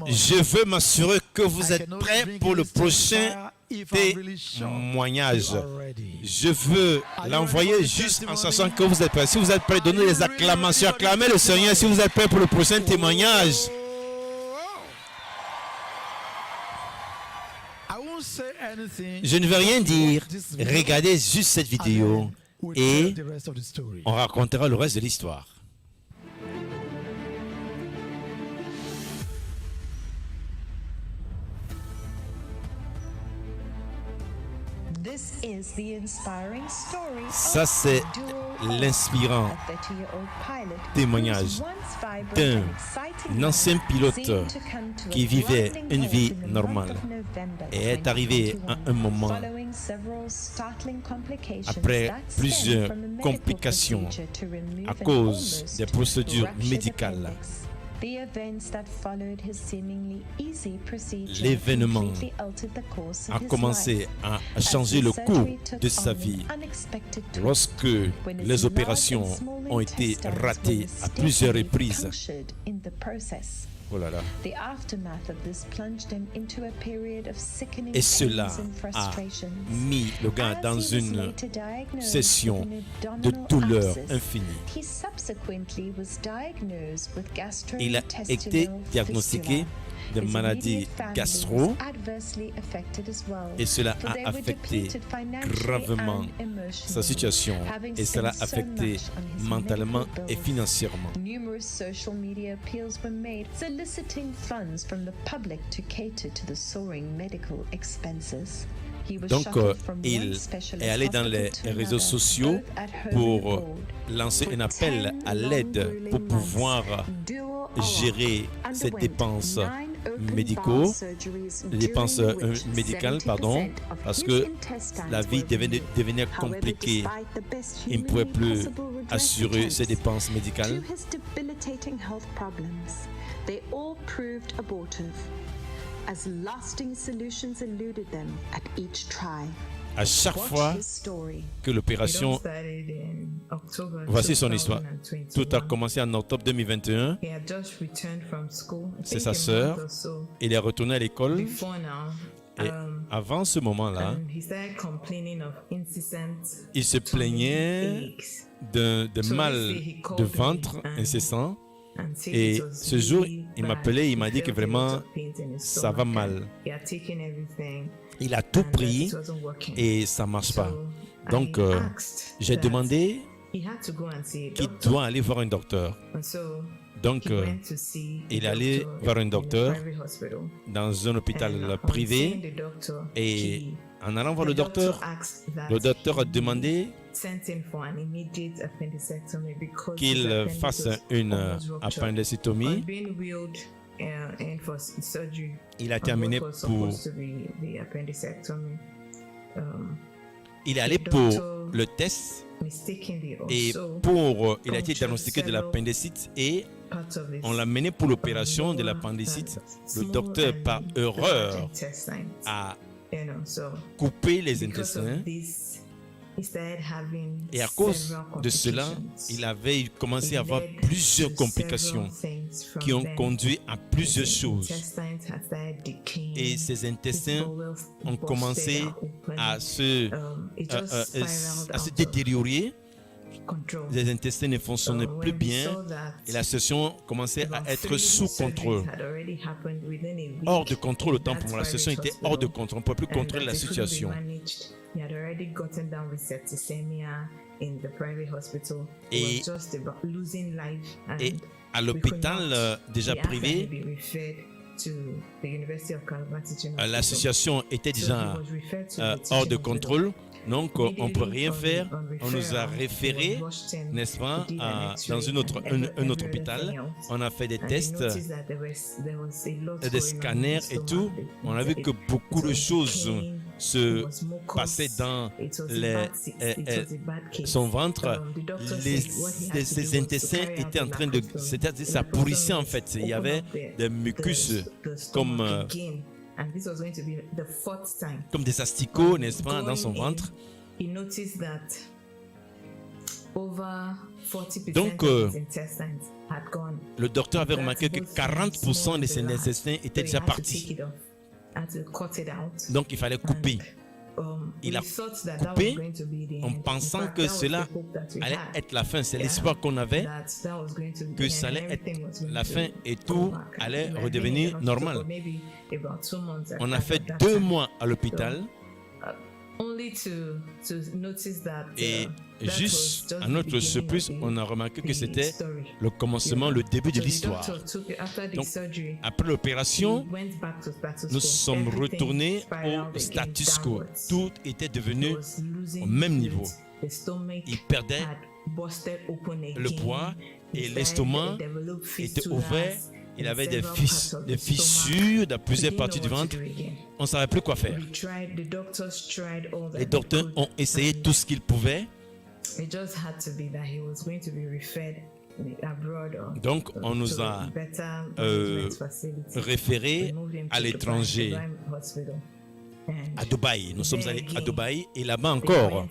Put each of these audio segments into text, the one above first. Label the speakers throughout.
Speaker 1: Je veux m'assurer que vous êtes prêts pour le prochain témoignage. Je veux l'envoyer juste en sachant que vous êtes prêts. Si vous êtes prêts, donnez des acclamations. Acclamez le Seigneur si vous êtes prêts pour le prochain témoignage. Je ne veux rien dire. Regardez juste cette vidéo et on racontera le reste de l'histoire. Ça, c'est l'inspirant témoignage d'un ancien pilote qui vivait une vie normale et est arrivé à un moment, après plusieurs complications à cause des procédures médicales. L'événement a commencé à changer le cours de sa vie lorsque les opérations ont été ratées à plusieurs reprises. Oh là là. Et cela a mis le gars dans une session de douleur infinie. Il a été diagnostiqué de maladies gastro et cela a affecté gravement sa situation et cela a affecté mentalement et financièrement. Donc, il est allé dans les réseaux sociaux pour lancer un appel à l'aide pour pouvoir gérer ces dépenses médicales, parce que la vie devenait compliquée. Il ne pouvait plus assurer ses dépenses médicales. À chaque fois que l'opération, voici son histoire. Tout a commencé en octobre 2021. C'est sa sœur. Il est retourné à l'école. Et avant ce moment-là, il se plaignait de mal de ventre incessant. Et ce jour, il m'appelait, il m'a dit que vraiment, ça va mal. Il a tout pris et ça ne marche pas. Donc, j'ai demandé qu'il doit aller voir un docteur. Donc, il est allé voir un docteur dans un hôpital privé. Et en allant voir le docteur a demandé qu'il fasse une appendicectomie. Il a terminé pour... Il est allé pour le test et il a été diagnostiqué de l'appendicite et on l'a mené pour l'opération de l'appendicite. Le docteur, par erreur, a coupé les intestins. Et à cause de cela, il avait commencé à avoir plusieurs complications qui ont conduit à plusieurs choses. Et ses intestins ont commencé à se détériorer. Les intestins ne fonctionnaient plus bien et la situation commençait à être sous contrôle. Hors de contrôle, autant pour moi. La situation était hors de contrôle. On ne pouvait plus contrôler la situation. Et à l'hôpital déjà privé, l'association était déjà hors de contrôle. Donc, on ne peut rien faire. On nous a référés, n'est-ce pas, dans un autre hôpital. On a fait des tests, des scanners et tout. On a vu que beaucoup de choses se passaient dans son ventre. Ses intestins étaient en train de... C'est-à-dire ça pourrissait en fait. Il y avait des mucus comme des asticots, n'est-ce pas, dans son ventre. Donc, le docteur avait remarqué que 40% de ses intestins étaient déjà partis. Donc, il fallait couper. Il a coupé en pensant que cela allait être la fin. C'est l'espoir qu'on avait que ça allait être la fin et tout allait redevenir normal. On a fait 2 mois à l'hôpital et juste à notre surprise, on a remarqué que c'était le commencement, le début de l'histoire. Donc, après l'opération, nous sommes retournés au status quo. Tout était devenu au même niveau. Il perdait le poids et l'estomac était ouvert. Il avait des fissures dans plusieurs parties du ventre. On ne savait plus quoi faire. Les docteurs ont essayé tout ce qu'ils pouvaient. Donc, on nous a référés à l'étranger, à Dubaï. Nous sommes allés à Dubaï et là-bas encore,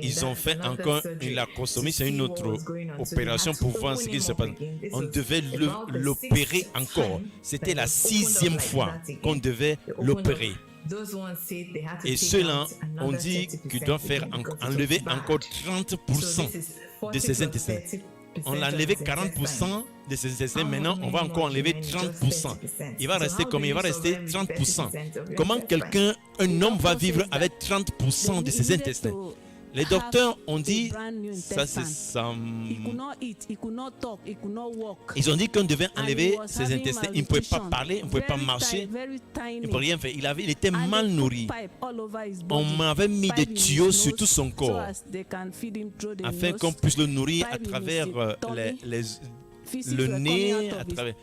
Speaker 1: ils ont fait encore une lacrostomie, c'est une autre opération pour voir ce qui se passe. On devait l'opérer encore. C'était la 6e fois qu'on devait l'opérer. Et ceux-là ont dit qu'ils doivent faire enlever encore 30% de ses intestins. On a enlevé 40% de ses intestins, maintenant on va encore enlever 30%. Il va rester combien? Il va rester 30%. Comment un homme va vivre avec 30% de ses intestins? Les docteurs ont dit, ça c'est ça. Ils ont dit qu'on devait enlever ses intestins. Il ne pouvait pas parler, il ne pouvait pas marcher, il ne pouvait rien faire. Il était mal nourri. On m'avait mis des tuyaux sur tout son corps afin qu'on puisse le nourrir à travers le nez, à travers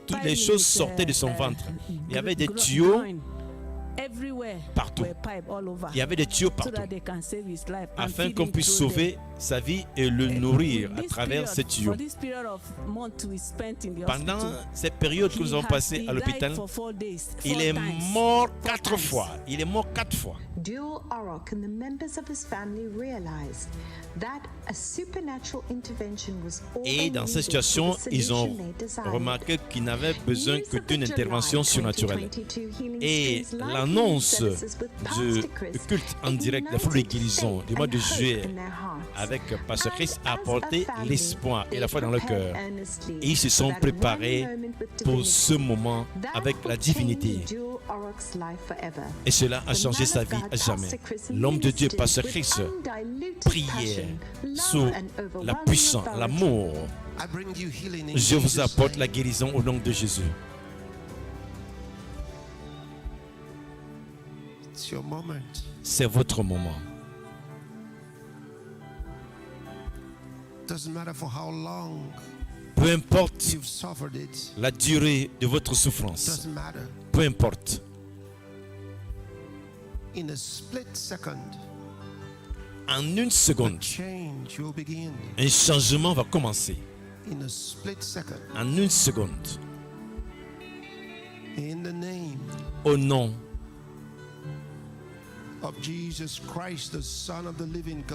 Speaker 1: toutes les choses sortaient de son ventre. Il y avait des tuyaux partout. Il y avait des tuyaux partout afin qu'on puisse sauver sa vie et le nourrir à travers ces tuyaux. Pendant cette période que nous avons passée à l'hôpital, il est mort 4 fois. Il est mort 4 fois.
Speaker 2: Dual Orok and the members of his family realized that a supernatural intervention was all
Speaker 1: Et dans cette situation, ils ont remarqué qu'ils n'avaient besoin que d'une intervention surnaturelle. Et l'annonce du culte en direct, la foule de guérison du mois de juillet avec Pasteur Chris a apporté l'espoir et la foi dans le cœur. Et ils se sont préparés pour ce moment avec la divinité. Et cela a changé sa vie à jamais. L'homme de Dieu, Pasteur Chris, priait sous la puissance, l'amour. Je vous apporte la guérison au nom de Jésus. C'est votre moment. Peu importe la durée de votre souffrance, peu importe. En une seconde, un changement va commencer. En une seconde. Au nom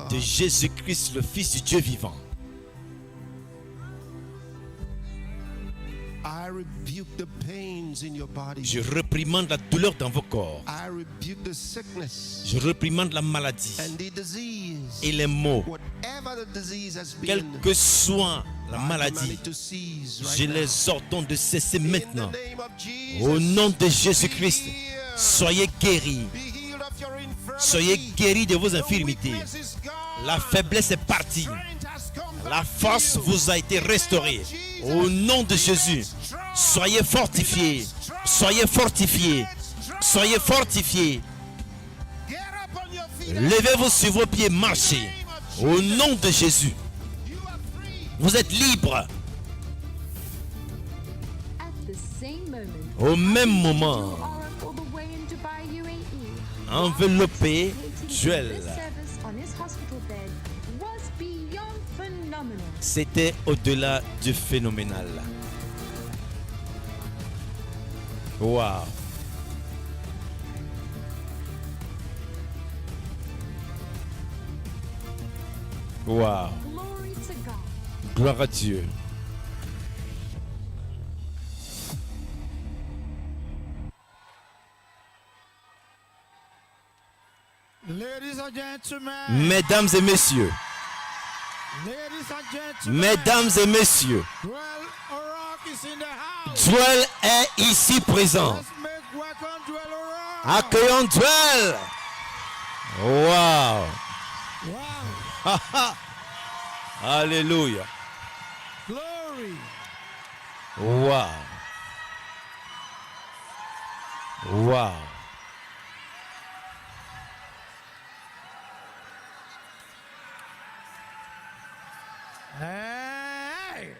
Speaker 1: de Jésus-Christ, le Fils du Dieu vivant. Je réprimande la douleur dans vos corps. Je réprimande la maladie et les maux. Quelle que soit la maladie, je les ordonne de cesser maintenant. Au nom de Jésus-Christ, soyez guéris. Soyez guéris de vos infirmités. La faiblesse est partie. La force vous a été restaurée. Au nom de Jésus, soyez fortifiés. Soyez fortifiés. Soyez fortifiés. Levez-vous sur vos pieds, marchez. Au nom de Jésus. Vous êtes libres. Au même moment, enveloppé, Joël. C'était au-delà du phénoménal. Wow. Wow.
Speaker 2: Glory to God.
Speaker 1: Gloire à Dieu.
Speaker 3: Ladies and gentlemen.
Speaker 1: Mesdames et messieurs.
Speaker 3: Ladies and gentlemen.
Speaker 1: Mesdames et messieurs.
Speaker 3: Joel O'Rourke is in the house.
Speaker 1: Joel est ici présent.
Speaker 3: Let's make welcome Joel O'Rourke.
Speaker 1: Accueillons Joel. Wow.
Speaker 3: Wow.
Speaker 1: Alléluia.
Speaker 3: Glory.
Speaker 1: Wow. Wow.
Speaker 3: Hey.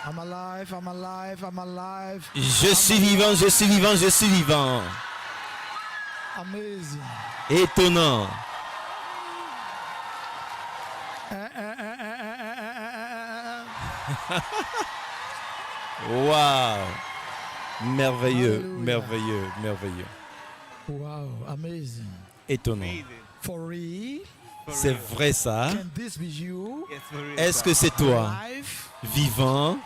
Speaker 3: I'm alive, I'm alive, I'm alive.
Speaker 1: Je suis vivant, je suis vivant, je suis vivant.
Speaker 3: Amazing.
Speaker 1: Étonnant. Wow. Merveilleux,
Speaker 3: Alléluia.
Speaker 1: merveilleux, merveilleux.
Speaker 3: Wow, amazing.
Speaker 1: Étonnant.
Speaker 3: For real?
Speaker 1: C'est vrai ça?
Speaker 3: Can this be you?
Speaker 1: Est-ce que c'est toi?
Speaker 3: Alive?
Speaker 1: Vivant?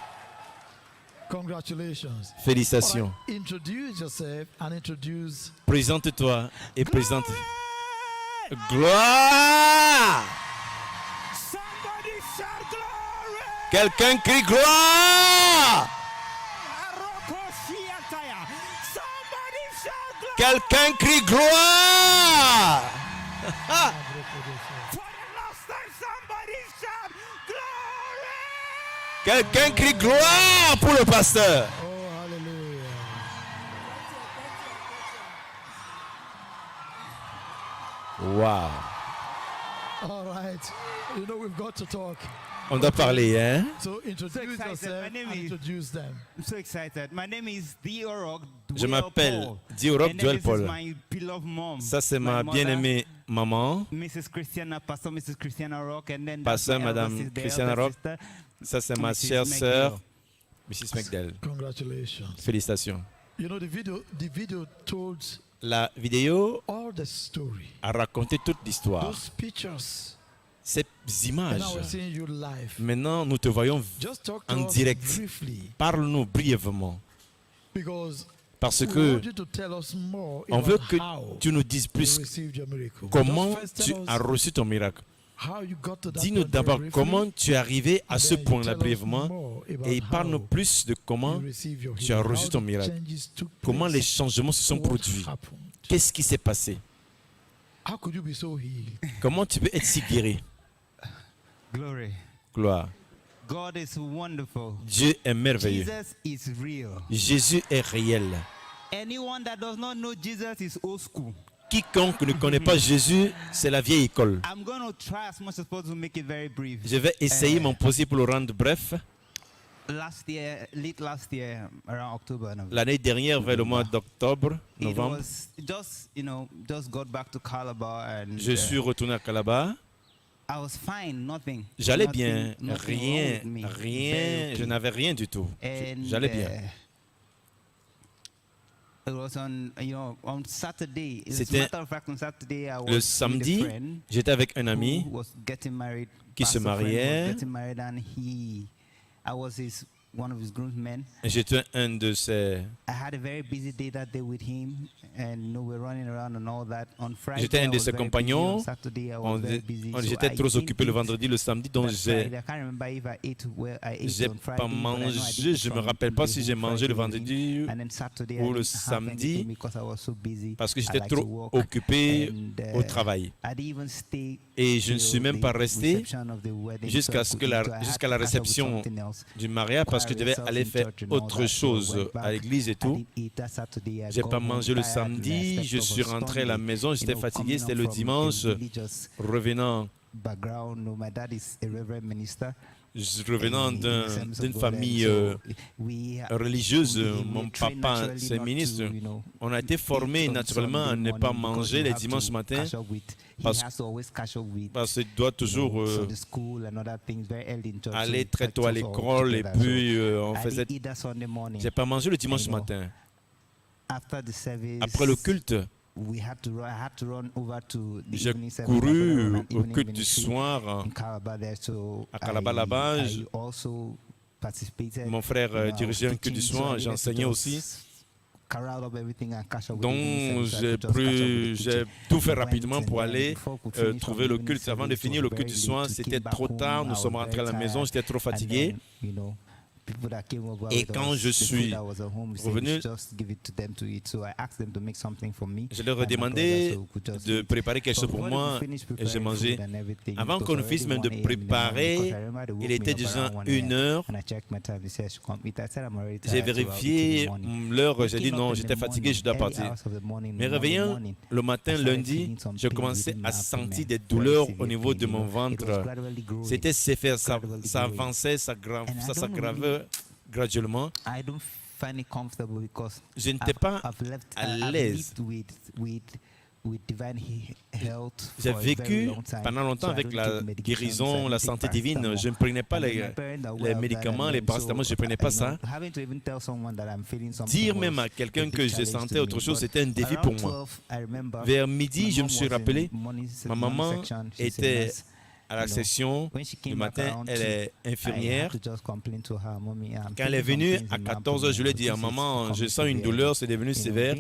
Speaker 3: Congratulations.
Speaker 1: Félicitations.
Speaker 3: Alright, introduce yourself and introduce.
Speaker 1: Présente-toi et présente. Gloire!
Speaker 3: Somebody shout glory!
Speaker 1: Quelqu'un crie gloire!
Speaker 3: Somebody shout glory!
Speaker 1: Quelqu'un crie gloire!
Speaker 3: For the last time, somebody shout glory!
Speaker 1: Quelqu'un crie gloire pour le pasteur.
Speaker 3: Oh, hallelujah.
Speaker 1: Wow.
Speaker 3: All right. You know, we've got to talk.
Speaker 1: On doit parler, hein?
Speaker 3: So introduce
Speaker 4: excited.
Speaker 3: yourself
Speaker 4: My name
Speaker 3: and
Speaker 4: is-
Speaker 3: introduce them.
Speaker 4: I'm so excited. My name is Dee O'Rourke.
Speaker 1: Je
Speaker 4: Dwell
Speaker 1: m'appelle
Speaker 4: Paul.
Speaker 1: Dee O'Rourke,
Speaker 4: And
Speaker 1: Dwell
Speaker 4: this
Speaker 1: Paul.
Speaker 4: is my beloved mom.
Speaker 1: Ça, c'est
Speaker 4: my
Speaker 1: ma
Speaker 4: mother,
Speaker 1: bien-aimée maman.
Speaker 4: Mrs. Christiana, Pastor Mrs. Christiana O'Rourke. And then
Speaker 1: Pasteur
Speaker 4: that's my elder
Speaker 1: Madame
Speaker 4: sister,
Speaker 1: Christiana
Speaker 4: elder
Speaker 1: O'Rourke.
Speaker 4: sister,
Speaker 1: Ça, c'est ma
Speaker 4: Mrs.
Speaker 1: chère sœur,
Speaker 4: McGill.
Speaker 1: Mrs. McDell.
Speaker 3: Congratulations.
Speaker 1: Félicitations.
Speaker 3: You know, the video told
Speaker 1: La vidéo
Speaker 3: all the story.
Speaker 1: a raconté toute l'histoire.
Speaker 3: Those pictures.
Speaker 1: Ces
Speaker 3: And
Speaker 1: images.
Speaker 3: now we're seeing you live.
Speaker 1: Maintenant, nous te voyons.
Speaker 3: Just talk to
Speaker 1: En
Speaker 3: us
Speaker 1: direct.
Speaker 3: briefly.
Speaker 1: Parle-nous brièvement.
Speaker 3: Because
Speaker 1: Parce
Speaker 3: we
Speaker 1: que
Speaker 3: want you to tell us more
Speaker 1: on
Speaker 3: about
Speaker 1: veut que
Speaker 3: how
Speaker 1: tu nous dises
Speaker 3: you
Speaker 1: plus
Speaker 3: received your miracle.
Speaker 1: comment
Speaker 3: Just first
Speaker 1: tu
Speaker 3: tell
Speaker 1: as
Speaker 3: us
Speaker 1: reçu ton miracle.
Speaker 3: how you got to that
Speaker 1: Dis-nous
Speaker 3: point
Speaker 1: d'abord
Speaker 3: very
Speaker 1: comment
Speaker 3: briefly,
Speaker 1: tu es arrivé à
Speaker 3: and
Speaker 1: ce
Speaker 3: then you
Speaker 1: point-là
Speaker 3: tell us
Speaker 1: brièvement
Speaker 3: more about
Speaker 1: et parle-nous
Speaker 3: how
Speaker 1: plus de comment
Speaker 3: you received your
Speaker 1: tu as
Speaker 3: healing,
Speaker 1: reçu
Speaker 3: how
Speaker 1: ton
Speaker 3: the
Speaker 1: miracle.
Speaker 3: changes took
Speaker 1: Comment
Speaker 3: place,
Speaker 1: les changements se sont
Speaker 3: what
Speaker 1: produits.
Speaker 3: happened.
Speaker 1: Qu'est-ce qui s'est passé?
Speaker 3: How could you be so healed?
Speaker 1: Comment tu peux être si guéri?
Speaker 4: Glory.
Speaker 1: Gloire.
Speaker 4: God is wonderful.
Speaker 1: Dieu est merveilleux.
Speaker 4: Jesus is real.
Speaker 1: Jésus est réel.
Speaker 4: Anyone that does not know Jesus is old school.
Speaker 1: Quiconque ne connaît pas Jésus, c'est la vieille école.
Speaker 4: I'm going to try as much as possible to make it very brief.
Speaker 1: Je vais essayer mon possible pour le rendre bref.
Speaker 4: Late last year, around October, November.
Speaker 1: L'année dernière, vers le mois d'octobre,
Speaker 4: It
Speaker 1: novembre,
Speaker 4: was just got back to Calabar and
Speaker 1: je suis retourné à Calabar.
Speaker 4: I was fine, nothing.
Speaker 1: J'allais
Speaker 4: Nothing-
Speaker 1: bien,
Speaker 4: nothing wrong
Speaker 1: rien,
Speaker 4: with me.
Speaker 1: rien,
Speaker 4: Very
Speaker 1: je
Speaker 4: okay.
Speaker 1: n'avais rien du tout.
Speaker 4: And,
Speaker 1: J'allais bien.
Speaker 4: It was on Saturday. As a
Speaker 1: C'était
Speaker 4: matter of fact, on Saturday I was
Speaker 1: Le
Speaker 4: with
Speaker 1: samedi,
Speaker 4: a friend
Speaker 1: j'étais avec un ami
Speaker 4: who was getting married.
Speaker 1: qui se
Speaker 4: pastor friend was
Speaker 1: mariait.
Speaker 4: getting married, and I was one of his groomsmen.
Speaker 1: J'étais un de ces.
Speaker 4: I had a very busy day that day with him, and we're running around and all that. On Friday,
Speaker 1: J'étais un
Speaker 4: I
Speaker 1: de
Speaker 4: was
Speaker 1: ses
Speaker 4: very busy.
Speaker 1: compagnons.
Speaker 4: On Saturday, I was very busy. So
Speaker 1: J'étais
Speaker 4: I
Speaker 1: trop
Speaker 4: didn't
Speaker 1: occupé le
Speaker 4: eat
Speaker 1: vendredi, le samedi, donc
Speaker 4: that Friday.
Speaker 1: j'ai
Speaker 4: I can't remember if I ate where I ate
Speaker 1: j'ai
Speaker 4: on Friday,
Speaker 1: pas
Speaker 4: but I know I
Speaker 1: mangé.
Speaker 4: did
Speaker 1: Je me
Speaker 4: from
Speaker 1: rappelle pas
Speaker 4: the
Speaker 1: si j'ai
Speaker 4: whole
Speaker 1: mangé le
Speaker 4: Friday.
Speaker 1: vendredi
Speaker 4: And then Saturday,
Speaker 1: ou
Speaker 4: I
Speaker 1: le
Speaker 4: didn't have
Speaker 1: samedi
Speaker 4: anything because I was so busy.
Speaker 1: parce que
Speaker 4: I
Speaker 1: j'étais
Speaker 4: like to
Speaker 1: trop
Speaker 4: work.
Speaker 1: occupé
Speaker 4: And,
Speaker 1: au travail.
Speaker 4: I didn't even stay
Speaker 1: Et je ne suis
Speaker 4: till
Speaker 1: même pas
Speaker 4: the
Speaker 1: resté
Speaker 4: reception of the wedding,
Speaker 1: jusqu'à
Speaker 4: so
Speaker 1: ce que
Speaker 4: I
Speaker 1: la,
Speaker 4: could eat. So I had
Speaker 1: jusqu'à
Speaker 4: to
Speaker 1: la
Speaker 4: catch up with
Speaker 1: réception
Speaker 4: something else.
Speaker 1: du mariage parce que je devais aller faire autre chose à l'église et tout. J'ai pas mangé le samedi, je suis rentré à la maison, j'étais fatigué, c'était le dimanche. Revenant revenant d'une famille religieuse, mon papa, c'est ministre. On a été formé naturellement à ne pas manger les dimanches matins parce qu'il doit toujours aller très tôt à l'école et puis on faisait. J'ai pas mangé le dimanche matin. Après le culte, J'ai couru au culte du soir à Calabar là-bas. Mon frère dirigeait un culte du soir, j'enseignais aussi. Donc j'ai tout fait rapidement pour aller trouver le culte. Avant de finir le culte du soir, c'était trop tard, nous sommes rentrés à la maison, j'étais trop fatigué. Et quand je suis revenu, je leur ai demandé de préparer quelque chose pour moi et j'ai mangé. Avant qu'on ne finisse même de préparer, il était déjà 1h. J'ai vérifié l'heure, j'ai dit non, j'étais fatigué, je dois partir. Mais réveillant le matin, lundi, je commençais à sentir des douleurs au niveau de mon ventre. C'était sévère, ça avançait, ça s'aggravait graduellement. Je n'étais pas à l'aise. J'ai vécu pendant longtemps avec la guérison, la santé divine. Je ne prenais pas les médicaments, les paracétamol, je ne prenais pas ça. Dire même à quelqu'un que je sentais autre chose, c'était un défi pour moi. Vers midi, je me suis rappelé, ma maman était à la session du matin, elle est infirmière. Quand elle est venue à 14h, je lui ai dit, maman, je sens une douleur, c'est devenu sévère.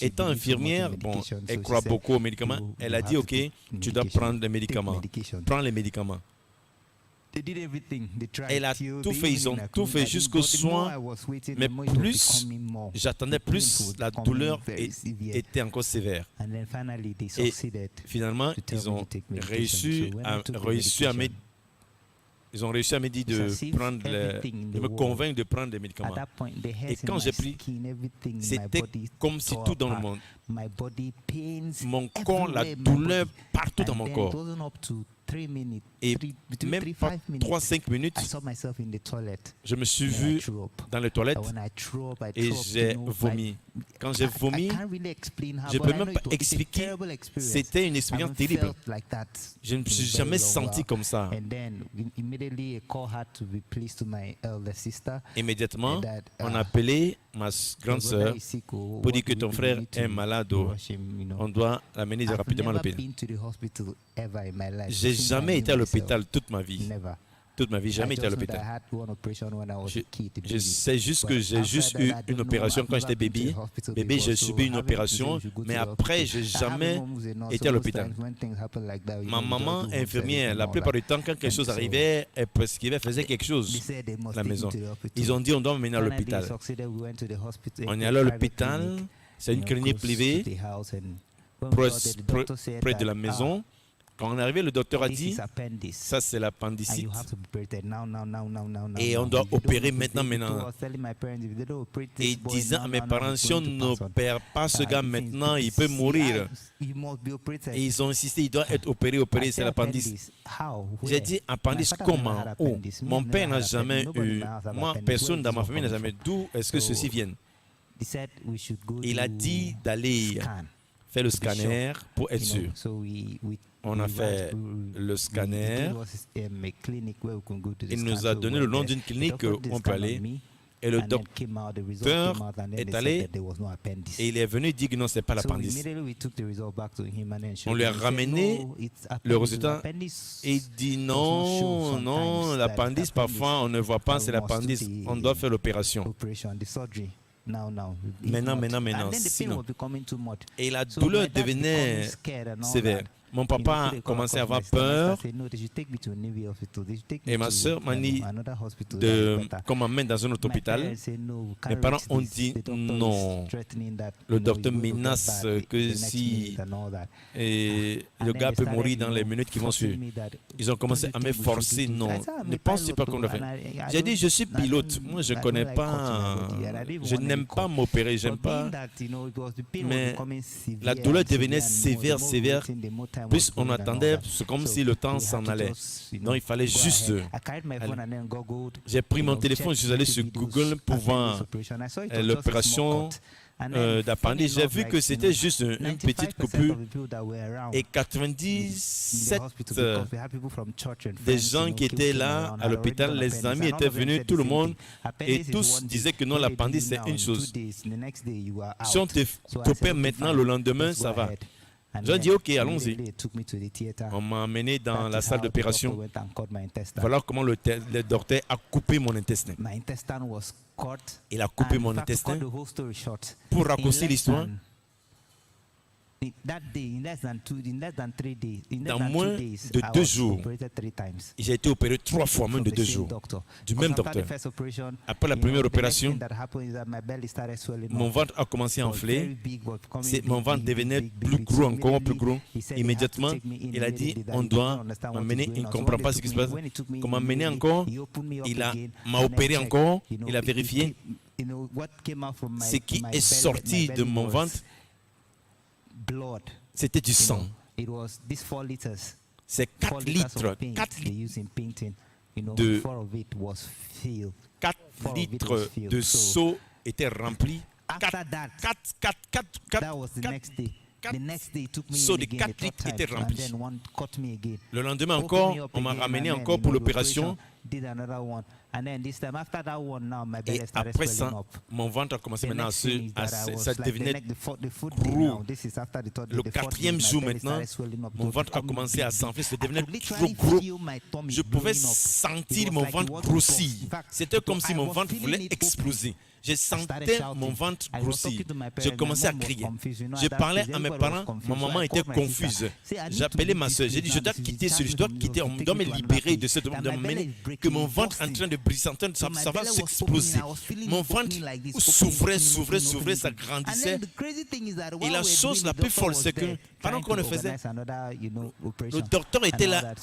Speaker 1: Étant infirmière, bon, elle croit beaucoup aux médicaments. Elle a dit, ok, tu dois prendre des médicaments. Prends les médicaments. Elle a tout fait, ils ont tout fait jusqu'au soir, mais plus j'attendais, plus la douleur était encore sévère. Et finalement, ils ont réussi à me dire de me convaincre de prendre des médicaments. Et quand j'ai pris, c'était comme si tout dans le monde, mon corps, la douleur partout dans mon corps. Et même pas 3-5 minutes, je me suis vu dans les toilettes et j'ai vomi. Quand j'ai vomi, je ne peux même pas expliquer. C'était une expérience terrible. Je ne me suis jamais senti comme ça. Immédiatement, on a appelé ma grande sœur pour dire que ton frère est malade. On doit l'amener rapidement à l'hôpital. J'ai jamais été à l'hôpital toute ma vie. Toute ma vie, jamais été à l'hôpital. Je sais juste que j'ai juste eu une opération quand j'étais bébé. Bébé, j'ai subi une opération, mais après, j'ai jamais été à l'hôpital. Ma maman est infirmière. La plupart du temps, quand quelque chose arrivait, elle prescrivait, faisait quelque chose à la maison. Ils ont dit, on doit m'emmener à l'hôpital. On est allé à l'hôpital. C'est une clinique privée près de la maison. Quand on est arrivé, le docteur a dit, ça c'est l'appendicite et on doit opérer maintenant. Et disant à mes parents, si on n'opère pas ce gars maintenant, il peut mourir. Et ils ont insisté, il doit être opéré, c'est l'appendice. J'ai dit, appendice comment? Oh, mon père n'a jamais eu, moi, personne dans ma famille n'a jamais. D'où est-ce que ceci vient? Il a dit d'aller faire le scanner pour être sûr. On a fait le scanner. Il nous a donné le nom d'une clinique où on peut aller. Et le docteur est allé et il est venu dire que non, ce n'est pas l'appendice. On lui a ramené le résultat et il dit non, non, l'appendice, parfois on ne voit pas, c'est l'appendice. On doit faire l'opération. Maintenant, sinon. Et la douleur devenait sévère. Mon papa commençait à avoir peur et ma soeur m'a dit qu'on m'emmène dans un autre hôpital. Mes parents ont dit non. Le docteur menace que si et le gars peut mourir dans les minutes qui vont suivre. Ils ont commencé à me forcer. Non, ne pensez pas qu'on le fait. J'ai dit, je suis pilote. Moi, je ne connais pas. Je n'aime pas m'opérer. J'aime pas. Mais la douleur devenait sévère. Plus on attendait, c'est comme si le temps s'en allait. Non, il fallait juste. J'ai pris mon téléphone, je suis allé sur Google pour voir l'opération. d'appendice, j'ai vu que c'était juste une petite coupure et 97 des gens qui étaient là à l'hôpital, les amis étaient venus, tout le monde, et tous disaient que non, l'appendice c'est une chose. Si on t'opère maintenant, le lendemain, ça va. J'ai dit ok, allons-y. On m'a amené dans la salle d'opération. Voilà comment le docteur a coupé mon intestin. Il a coupé mon intestin. Pour raccourcir l'histoire, dans moins de 2 jours, j'ai été opéré 3 fois, moins de 2 jours, du même docteur. Après la première opération, mon ventre a commencé à enfler. Mon ventre devenait plus gros, encore plus gros. Immédiatement, il a dit, on doit m'amener. Il ne comprend pas ce qui se passe. Qu'on m'a amené encore, il m'a opéré encore, il a vérifié. Ce qui est sorti de mon ventre, c'était du sang. C'est 4 litres. 4 litres de seau étaient remplis. 4 seaux de 4 litres étaient remplis. Le lendemain encore, on m'a ramené encore pour l'opération. Et après ça, mon ventre a commencé maintenant ça devenait gros. Le 4e jour maintenant, mon ventre a commencé à s'enfler, ça devenait trop gros. Je pouvais sentir mon ventre grossir. C'était comme si mon ventre voulait exploser. Je sentais mon ventre grossir. Je commençais à crier. Je parlais à mes parents. Ma maman était confuse. J'appelais ma soeur. J'ai dit, je dois quitter je dois quitter. On doit me libérer de cette domaine. Que mon ventre est en train de briser. Ça va s'exploser. Mon ventre s'ouvrait, ça grandissait. Et la chose la plus folle, c'est que pendant qu'on le faisait, le docteur était là,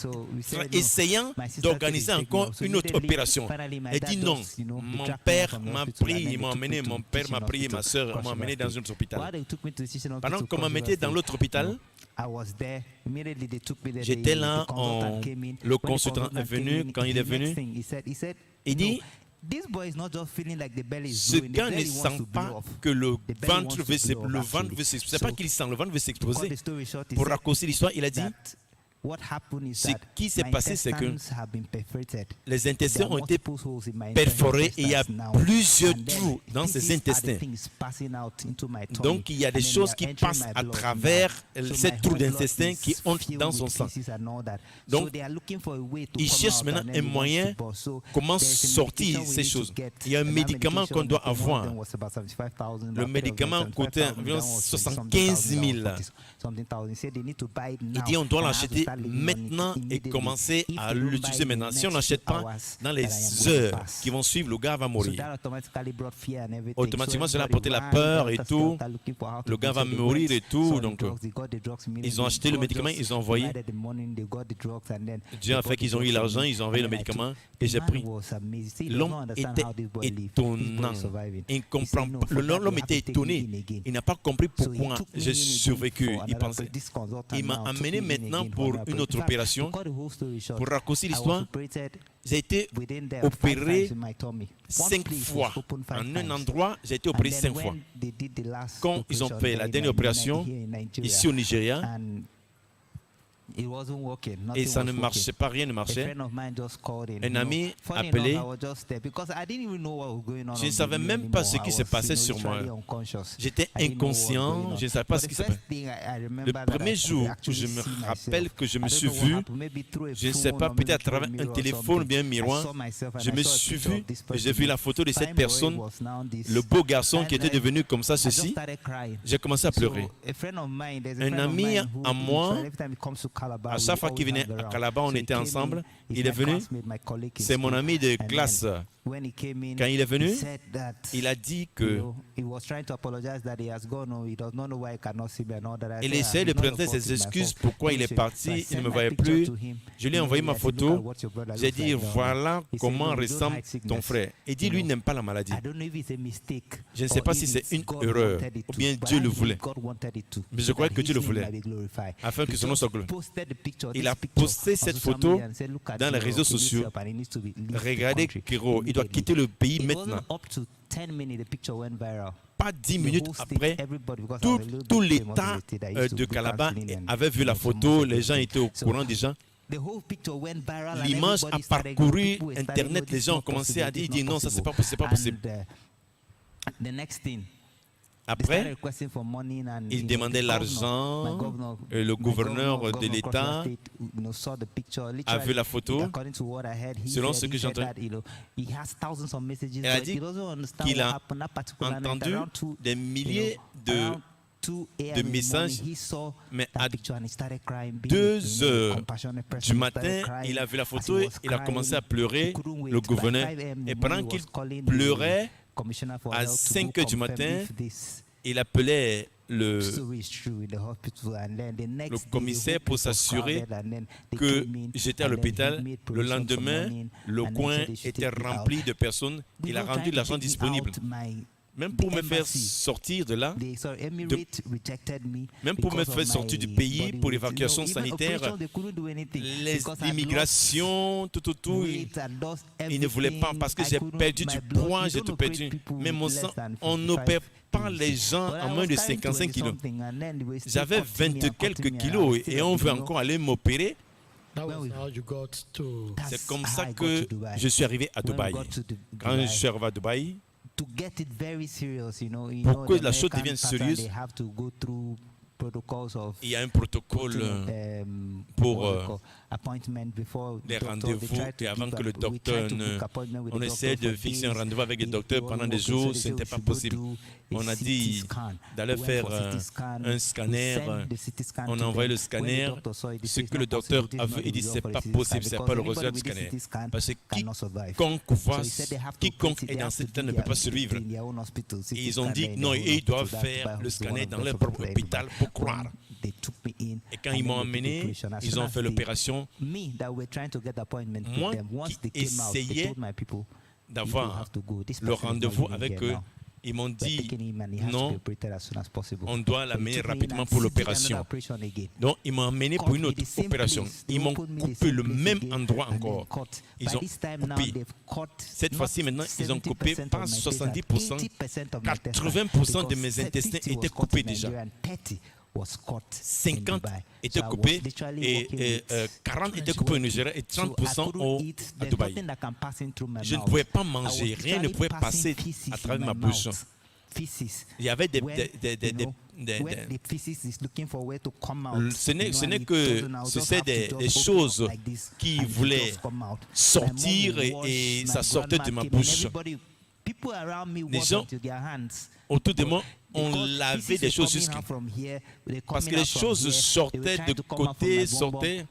Speaker 1: essayant d'organiser encore une autre opération. Il dit non. Mon père m'a pris. Ils m'ont emmené, mon père m'a pris, ma soeur m'a emmené dans un autre hôpital. Pendant qu'on m'a mis dans l'autre hôpital, j'étais là, le consultant est venu. Quand il est venu, il dit, ce gars ne sent pas que le ventre veut s'exploser. C'est pas qu'il sent, le ventre veut s'exploser. Pour raccourcir l'histoire, il a dit, ce qui s'est passé, c'est que les intestins ont été perforés et il y a plusieurs trous dans ces intestins. Donc, il y a des choses qui passent à travers ces trous d'intestin qui entrent dans son sang. Donc, ils cherchent maintenant un moyen comment sortir ces choses. Il y a un médicament qu'on doit avoir. Le médicament coûtait environ 75 000. Il dit on doit l'acheter maintenant et commencer à l'utiliser maintenant. Si on n'achète pas, dans les heures qui vont suivre, le gars va mourir. Automatiquement, cela a apporté la peur et tout. Le gars va mourir et tout. Donc, ils ont acheté le médicament, ils ont envoyé. Dieu a fait qu'ils ont eu l'argent, ils ont envoyé le médicament et j'ai pris. L'homme était étonnant. Il comprend pas. L'homme était étonné. Il n'a pas compris pourquoi j'ai survécu. Il pensait. Il m'a amené maintenant pour une autre opération. Pour raccourcir l'histoire, j'ai été opéré 5 fois. En un endroit, j'ai été opéré 5 fois. Quand ils ont fait la dernière opération, ici au Nigeria, et ça ne marchait pas, rien ne marchait. Un ami appelé. Je ne savais même pas ce qui se passait sur moi. J'étais inconscient, je ne savais pas ce qui se passait. Le premier jour où je me rappelle que je me suis vu, je ne sais pas, peut-être à travers un téléphone ou bien un miroir, je me suis vu, j'ai vu la photo de cette personne, le beau garçon qui était devenu comme ça, ceci. J'ai commencé à pleurer. Un ami à moi, à chaque fois qu'il venait à Calabar, on était ensemble. Il est venu. C'est mon ami de classe. Quand il est venu, il a dit que il essayait de présenter ses excuses pourquoi il est parti, il ne me voyait plus. Je lui ai envoyé ma photo. J'ai dit, voilà comment ressemble ton frère. Il dit, lui, il n'aime pas la maladie. Je ne sais pas si c'est une erreur ou bien Dieu le voulait. Mais je crois que Dieu le voulait, afin que son nom soit glorifié. Il a posté cette photo dans les réseaux sociaux. Regardez Kero, il doit quitter le pays maintenant. Pas 10 minutes après, tout l'État de Calabar avait vu la photo, les gens étaient au courant déjà. L'image a parcouru Internet, les gens ont commencé à dire non, ça c'est pas possible, c'est pas possible. Après, il demandait l'argent, le gouverneur de l'État a vu la photo. Selon ce que j'ai entendu, il a dit qu'il a entendu des milliers de messages, mais à 2 heures du matin, il a vu la photo, il a commencé à pleurer, le gouverneur. Et pendant qu'il pleurait, à 5 heures du matin, il appelait le commissaire pour s'assurer que j'étais à l'hôpital. Le lendemain, le coin était rempli de personnes. Il a rendu l'argent disponible. Même pour me faire sortir de là, même pour me faire sortir du pays pour l'évacuation sanitaire, l'immigration, tout, ils ne voulaient pas parce que j'ai perdu du poids, j'ai tout perdu. Mais mon sang, on n'opère pas les gens à moins de 55 kilos. J'avais 20 quelques kilos et on veut encore aller m'opérer. C'est comme ça que je suis arrivé à Dubaï. Quand je suis arrivé à Dubaï, pour que la chose devienne sérieuse, il y a un protocole pour les rendez-vous et avant que le docteur on essaie de fixer un rendez-vous avec le docteur pendant des jours, ce n'était pas possible. On a dit d'aller faire un scanner, on a envoyé le scanner, ce que le docteur a vu, il dit c'est pas possible, c'est pas le résultat du scanner. Parce que quiconque est dans cet état ne peut pas survivre. Et ils ont dit non, ils doivent faire le scanner dans leur propre hôpital pour croire. Et quand ils m'ont emmené, ils ont fait l'opération. Moi qui essayais d'avoir le rendez-vous avec eux, ils m'ont dit non, on doit l'amener rapidement pour l'opération. Donc ils m'ont amené pour une autre opération. Ils m'ont coupé le même endroit encore. Ils ont coupé. Cette fois-ci maintenant, ils ont coupé pas 70%, 80% de mes intestins étaient coupés déjà. 50 étaient coupés et 40 étaient coupés au Nigeria et 30% à Dubaï. Je ne pouvais pas manger, rien ne pouvait passer à travers ma bouche. Il y avait c'est des choses qui voulaient sortir et ça sortait de ma bouche. Les gens autour de moi, on lavait des choses jusqu'à... Parce que les choses sortaient de côté, sortaient...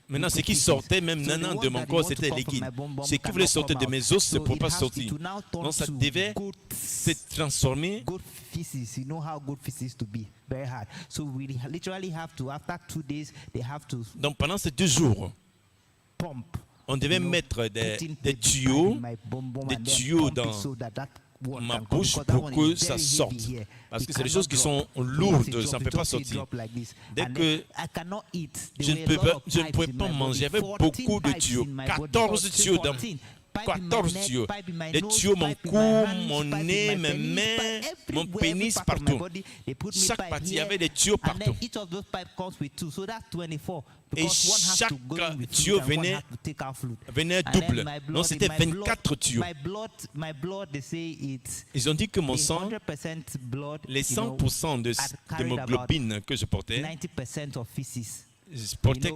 Speaker 1: Maintenant, ce qui sortait même maintenant de mon corps, c'était liquide. Ce qui voulait sortir de mes os, ne pouvait pas sortir. Donc, ça devait se transformer. Donc, pendant ces 2 jours, on devait mettre des tuyaux dans ma bouche pour que ça sorte. Parce que c'est des choses qui sont lourdes, ça ne peut pas sortir. Dès que je ne pouvais pas manger, il y avait beaucoup de tuyaux. 14 tuyaux dans 14 tuyaux. Des tuyaux, mon cou, mon nez, mes mains, mon pénis, partout. Chaque partie, il y avait des tuyaux partout. Et chaque tuyau venait double. Donc c'était 24 tuyaux. Ils ont dit que mon sang, les 100% d'hémoglobine que je portais, je portais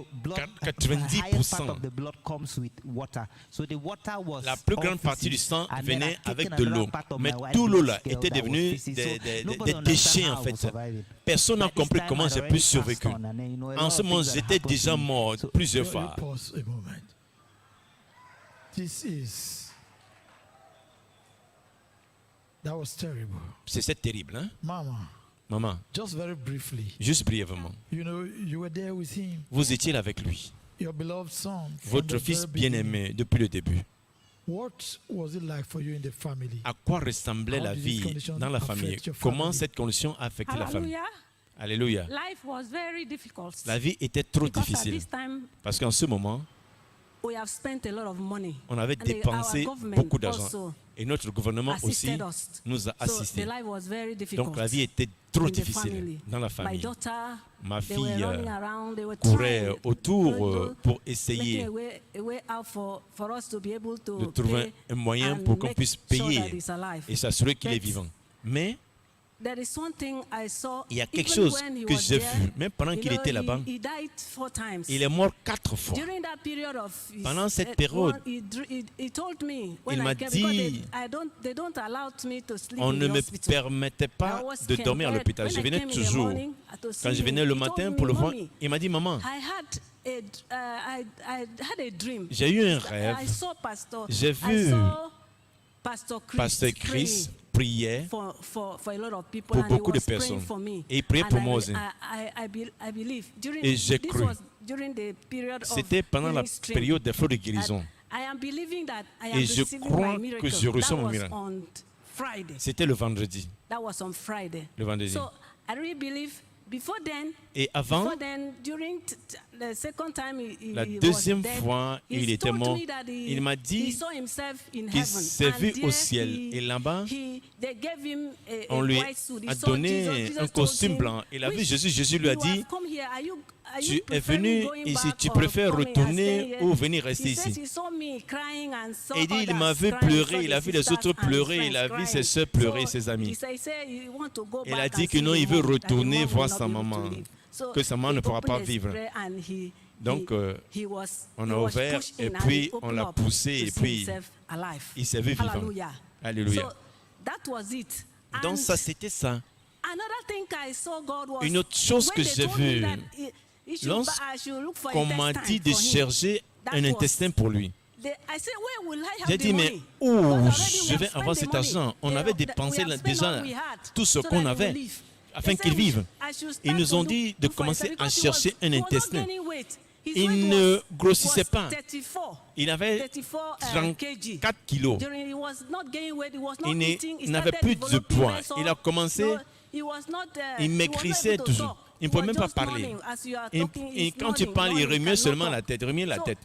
Speaker 1: 90%. La plus grande partie du sang venait avec de l'eau. Mais tout l'eau là était devenu des déchets en fait. Personne n'a compris comment j'ai pu survécu. En ce moment, j'étais déjà mort plusieurs fois. C'était terrible, hein? Maman, juste brièvement, vous étiez là avec lui, votre fils bien-aimé depuis le début. À quoi ressemblait la vie dans la famille? Comment cette condition a affecté la famille? Alléluia.
Speaker 5: Life was very difficult.
Speaker 1: La vie était trop
Speaker 5: Because at
Speaker 1: difficile.
Speaker 5: this time,
Speaker 1: Parce qu'en ce moment,
Speaker 5: we have spent a lot of money.
Speaker 1: on avait
Speaker 5: And
Speaker 1: dépensé
Speaker 5: our government
Speaker 1: beaucoup d'argent.
Speaker 5: also
Speaker 1: Et notre gouvernement aussi
Speaker 5: assisted us.
Speaker 1: nous a
Speaker 5: So the
Speaker 1: assistés.
Speaker 5: life was very difficult.
Speaker 1: Donc la vie était trop
Speaker 5: in the
Speaker 1: difficile
Speaker 5: family.
Speaker 1: dans la
Speaker 5: My
Speaker 1: famille.
Speaker 5: daughter,
Speaker 1: Ma
Speaker 5: they were
Speaker 1: fille
Speaker 5: running around, they were
Speaker 1: courait
Speaker 5: trying,
Speaker 1: autour
Speaker 5: you know,
Speaker 1: pour
Speaker 5: making
Speaker 1: essayer
Speaker 5: a way out for us to be able to
Speaker 1: de trouver
Speaker 5: pay
Speaker 1: un moyen
Speaker 5: and
Speaker 1: pour qu'on
Speaker 5: make
Speaker 1: puisse
Speaker 5: sure that
Speaker 1: payer
Speaker 5: he's alive.
Speaker 1: et s'assurer qu'il est
Speaker 5: But
Speaker 1: vivant. Mais
Speaker 5: there is one thing I saw,
Speaker 1: il y a quelque
Speaker 5: even
Speaker 1: chose
Speaker 5: when he
Speaker 1: que
Speaker 5: was
Speaker 1: j'ai
Speaker 5: there,
Speaker 1: vu, même pendant
Speaker 5: you
Speaker 1: qu'il
Speaker 5: know,
Speaker 1: était là-bas,
Speaker 5: he died 4 times.
Speaker 1: il est mort 4 fois.
Speaker 5: During that period of his,
Speaker 1: Pendant cette période,
Speaker 5: he told me when
Speaker 1: il
Speaker 5: I
Speaker 1: m'a
Speaker 5: came,
Speaker 1: dit,
Speaker 5: because they don't allow me to sleep
Speaker 1: on
Speaker 5: in
Speaker 1: ne
Speaker 5: the
Speaker 1: me
Speaker 5: hospital.
Speaker 1: permettait pas
Speaker 5: I was
Speaker 1: de dormir à
Speaker 5: scared.
Speaker 1: l'hôpital.
Speaker 5: When
Speaker 1: Je
Speaker 5: I
Speaker 1: venais
Speaker 5: came in the
Speaker 1: toujours.
Speaker 5: morning, to see
Speaker 1: Quand je venais
Speaker 5: him,
Speaker 1: le
Speaker 5: he
Speaker 1: matin
Speaker 5: told
Speaker 1: pour
Speaker 5: me,
Speaker 1: le voir,
Speaker 5: "Mommy,
Speaker 1: il m'a dit, maman,
Speaker 5: I had a dream.
Speaker 1: j'ai eu un rêve.
Speaker 5: I saw Pastor.
Speaker 1: J'ai
Speaker 5: I
Speaker 1: vu
Speaker 5: saw Pastor Chris,
Speaker 1: Pasteur Chris priait
Speaker 5: for a lot of people,
Speaker 1: pour
Speaker 5: and
Speaker 1: beaucoup
Speaker 5: he
Speaker 1: de
Speaker 5: was praying
Speaker 1: personnes.
Speaker 5: for me.
Speaker 1: Et il priait
Speaker 5: And
Speaker 1: pour moi aussi.
Speaker 5: I believe during
Speaker 1: Et j'ai
Speaker 5: this
Speaker 1: cru.
Speaker 5: was during the period of
Speaker 1: C'était pendant la
Speaker 5: healing stream.
Speaker 1: période des flux de guérison.
Speaker 5: I am believing that I am
Speaker 1: Et je
Speaker 5: receiving
Speaker 1: crois
Speaker 5: my miracle.
Speaker 1: que je reçois
Speaker 5: That
Speaker 1: mon
Speaker 5: was
Speaker 1: miracle.
Speaker 5: on Friday.
Speaker 1: C'était le vendredi.
Speaker 5: That was on Friday.
Speaker 1: Le vendredi.
Speaker 5: So I really believe before then.
Speaker 1: Et avant,
Speaker 5: Before then, during the second time
Speaker 1: la
Speaker 5: he was
Speaker 1: deuxième
Speaker 5: dead,
Speaker 1: fois,
Speaker 5: he
Speaker 1: il était
Speaker 5: told
Speaker 1: mort.
Speaker 5: me that
Speaker 1: Il m'a dit
Speaker 5: he saw himself in
Speaker 1: qu'il
Speaker 5: heaven.
Speaker 1: s'est
Speaker 5: And
Speaker 1: vu
Speaker 5: there
Speaker 1: au ciel.
Speaker 5: he-
Speaker 1: Et là-bas,
Speaker 5: they gave him a
Speaker 1: on lui
Speaker 5: white suit. He
Speaker 1: a
Speaker 5: saw
Speaker 1: donné
Speaker 5: Jesus. Jesus
Speaker 1: un
Speaker 5: told
Speaker 1: costume
Speaker 5: him,
Speaker 1: blanc. Il a vu
Speaker 5: "Which
Speaker 1: Jésus. Jésus lui a
Speaker 5: you
Speaker 1: dit,
Speaker 5: have come here. Are you
Speaker 1: tu es
Speaker 5: preferring
Speaker 1: venu
Speaker 5: going
Speaker 1: ici,
Speaker 5: back
Speaker 1: tu
Speaker 5: or
Speaker 1: préfères
Speaker 5: coming and
Speaker 1: retourner
Speaker 5: staying here?"
Speaker 1: ou venir rester
Speaker 5: He says
Speaker 1: ici.
Speaker 5: he saw me crying and saw
Speaker 1: Et il dit, il m'a
Speaker 5: others
Speaker 1: vu
Speaker 5: crying,
Speaker 1: pleurer,
Speaker 5: saw
Speaker 1: il
Speaker 5: the
Speaker 1: a vu les
Speaker 5: sisters
Speaker 1: autres
Speaker 5: and
Speaker 1: pleurer, il a
Speaker 5: friends
Speaker 1: vu ses
Speaker 5: crying.
Speaker 1: sœurs pleurer,
Speaker 5: So
Speaker 1: ses amis.
Speaker 5: he said he want to go
Speaker 1: Il
Speaker 5: back
Speaker 1: a dit
Speaker 5: and
Speaker 1: que
Speaker 5: see
Speaker 1: non,
Speaker 5: the
Speaker 1: il veut
Speaker 5: mom, that the
Speaker 1: retourner
Speaker 5: mom will
Speaker 1: voir
Speaker 5: not
Speaker 1: sa
Speaker 5: be able to
Speaker 1: maman,
Speaker 5: live. So
Speaker 1: que sa maman
Speaker 5: he
Speaker 1: ne pourra
Speaker 5: opened
Speaker 1: pas
Speaker 5: his
Speaker 1: vivre.
Speaker 5: prayer and
Speaker 1: Donc,
Speaker 5: he
Speaker 1: on a
Speaker 5: was
Speaker 1: ouvert
Speaker 5: pushed
Speaker 1: et
Speaker 5: in and
Speaker 1: puis
Speaker 5: he
Speaker 1: on
Speaker 5: opened
Speaker 1: l'a
Speaker 5: up
Speaker 1: poussé
Speaker 5: to
Speaker 1: et
Speaker 5: see
Speaker 1: puis
Speaker 5: himself alive.
Speaker 1: il s'est vu vivant.
Speaker 5: Hallelujah.
Speaker 1: Alléluia.
Speaker 5: So that was it.
Speaker 1: Donc
Speaker 5: And
Speaker 1: ça, c'était ça.
Speaker 5: another thing I saw God was
Speaker 1: Une autre chose
Speaker 5: when
Speaker 1: que
Speaker 5: they
Speaker 1: j'ai
Speaker 5: told me
Speaker 1: vue,
Speaker 5: that I should look for
Speaker 1: Qu'on m'a
Speaker 5: intestine
Speaker 1: dit de
Speaker 5: for him.
Speaker 1: chercher
Speaker 5: That
Speaker 1: un
Speaker 5: was-
Speaker 1: intestin pour lui.
Speaker 5: I said, where will I have
Speaker 1: J'ai
Speaker 5: the
Speaker 1: dit, mais
Speaker 5: money?
Speaker 1: où
Speaker 5: Because already we
Speaker 1: je
Speaker 5: have
Speaker 1: vais
Speaker 5: spent
Speaker 1: avoir
Speaker 5: the
Speaker 1: cet
Speaker 5: money.
Speaker 1: argent? On avait dépensé
Speaker 5: We have spent
Speaker 1: déjà
Speaker 5: all we had
Speaker 1: tout ce
Speaker 5: so
Speaker 1: qu'on
Speaker 5: that he
Speaker 1: avait
Speaker 5: will live.
Speaker 1: afin
Speaker 5: They
Speaker 1: qu'il
Speaker 5: said
Speaker 1: vive.
Speaker 5: I should start
Speaker 1: Ils nous
Speaker 5: to
Speaker 1: ont
Speaker 5: look
Speaker 1: dit de
Speaker 5: for
Speaker 1: commencer
Speaker 5: intestine
Speaker 1: à
Speaker 5: because
Speaker 1: chercher un
Speaker 5: he was not
Speaker 1: intestin.
Speaker 5: gaining weight. His
Speaker 1: Il
Speaker 5: weight
Speaker 1: ne
Speaker 5: was
Speaker 1: grossissait pas.
Speaker 5: 34.
Speaker 1: Il avait
Speaker 5: 34 kg.
Speaker 1: 34 kilos.
Speaker 5: During he was not gaining weight, he was not
Speaker 1: Il
Speaker 5: eating. He
Speaker 1: n'avait
Speaker 5: started
Speaker 1: plus de
Speaker 5: developing
Speaker 1: poids.
Speaker 5: muscle.
Speaker 1: Il a commencé,
Speaker 5: No, he was not,
Speaker 1: il
Speaker 5: he was not
Speaker 1: maigrissait
Speaker 5: able to
Speaker 1: toujours.
Speaker 5: talk.
Speaker 1: Il ne
Speaker 5: He
Speaker 1: pouvait
Speaker 5: was
Speaker 1: même pas
Speaker 5: just
Speaker 1: parler.
Speaker 5: nodding as you are
Speaker 1: Et,
Speaker 5: talking,
Speaker 1: et
Speaker 5: he's
Speaker 1: quand tu
Speaker 5: nodding,
Speaker 1: parles, il
Speaker 5: nodding,
Speaker 1: remuait
Speaker 5: cannot
Speaker 1: seulement
Speaker 5: talk.
Speaker 1: la tête, remuait la
Speaker 5: So,
Speaker 1: tête.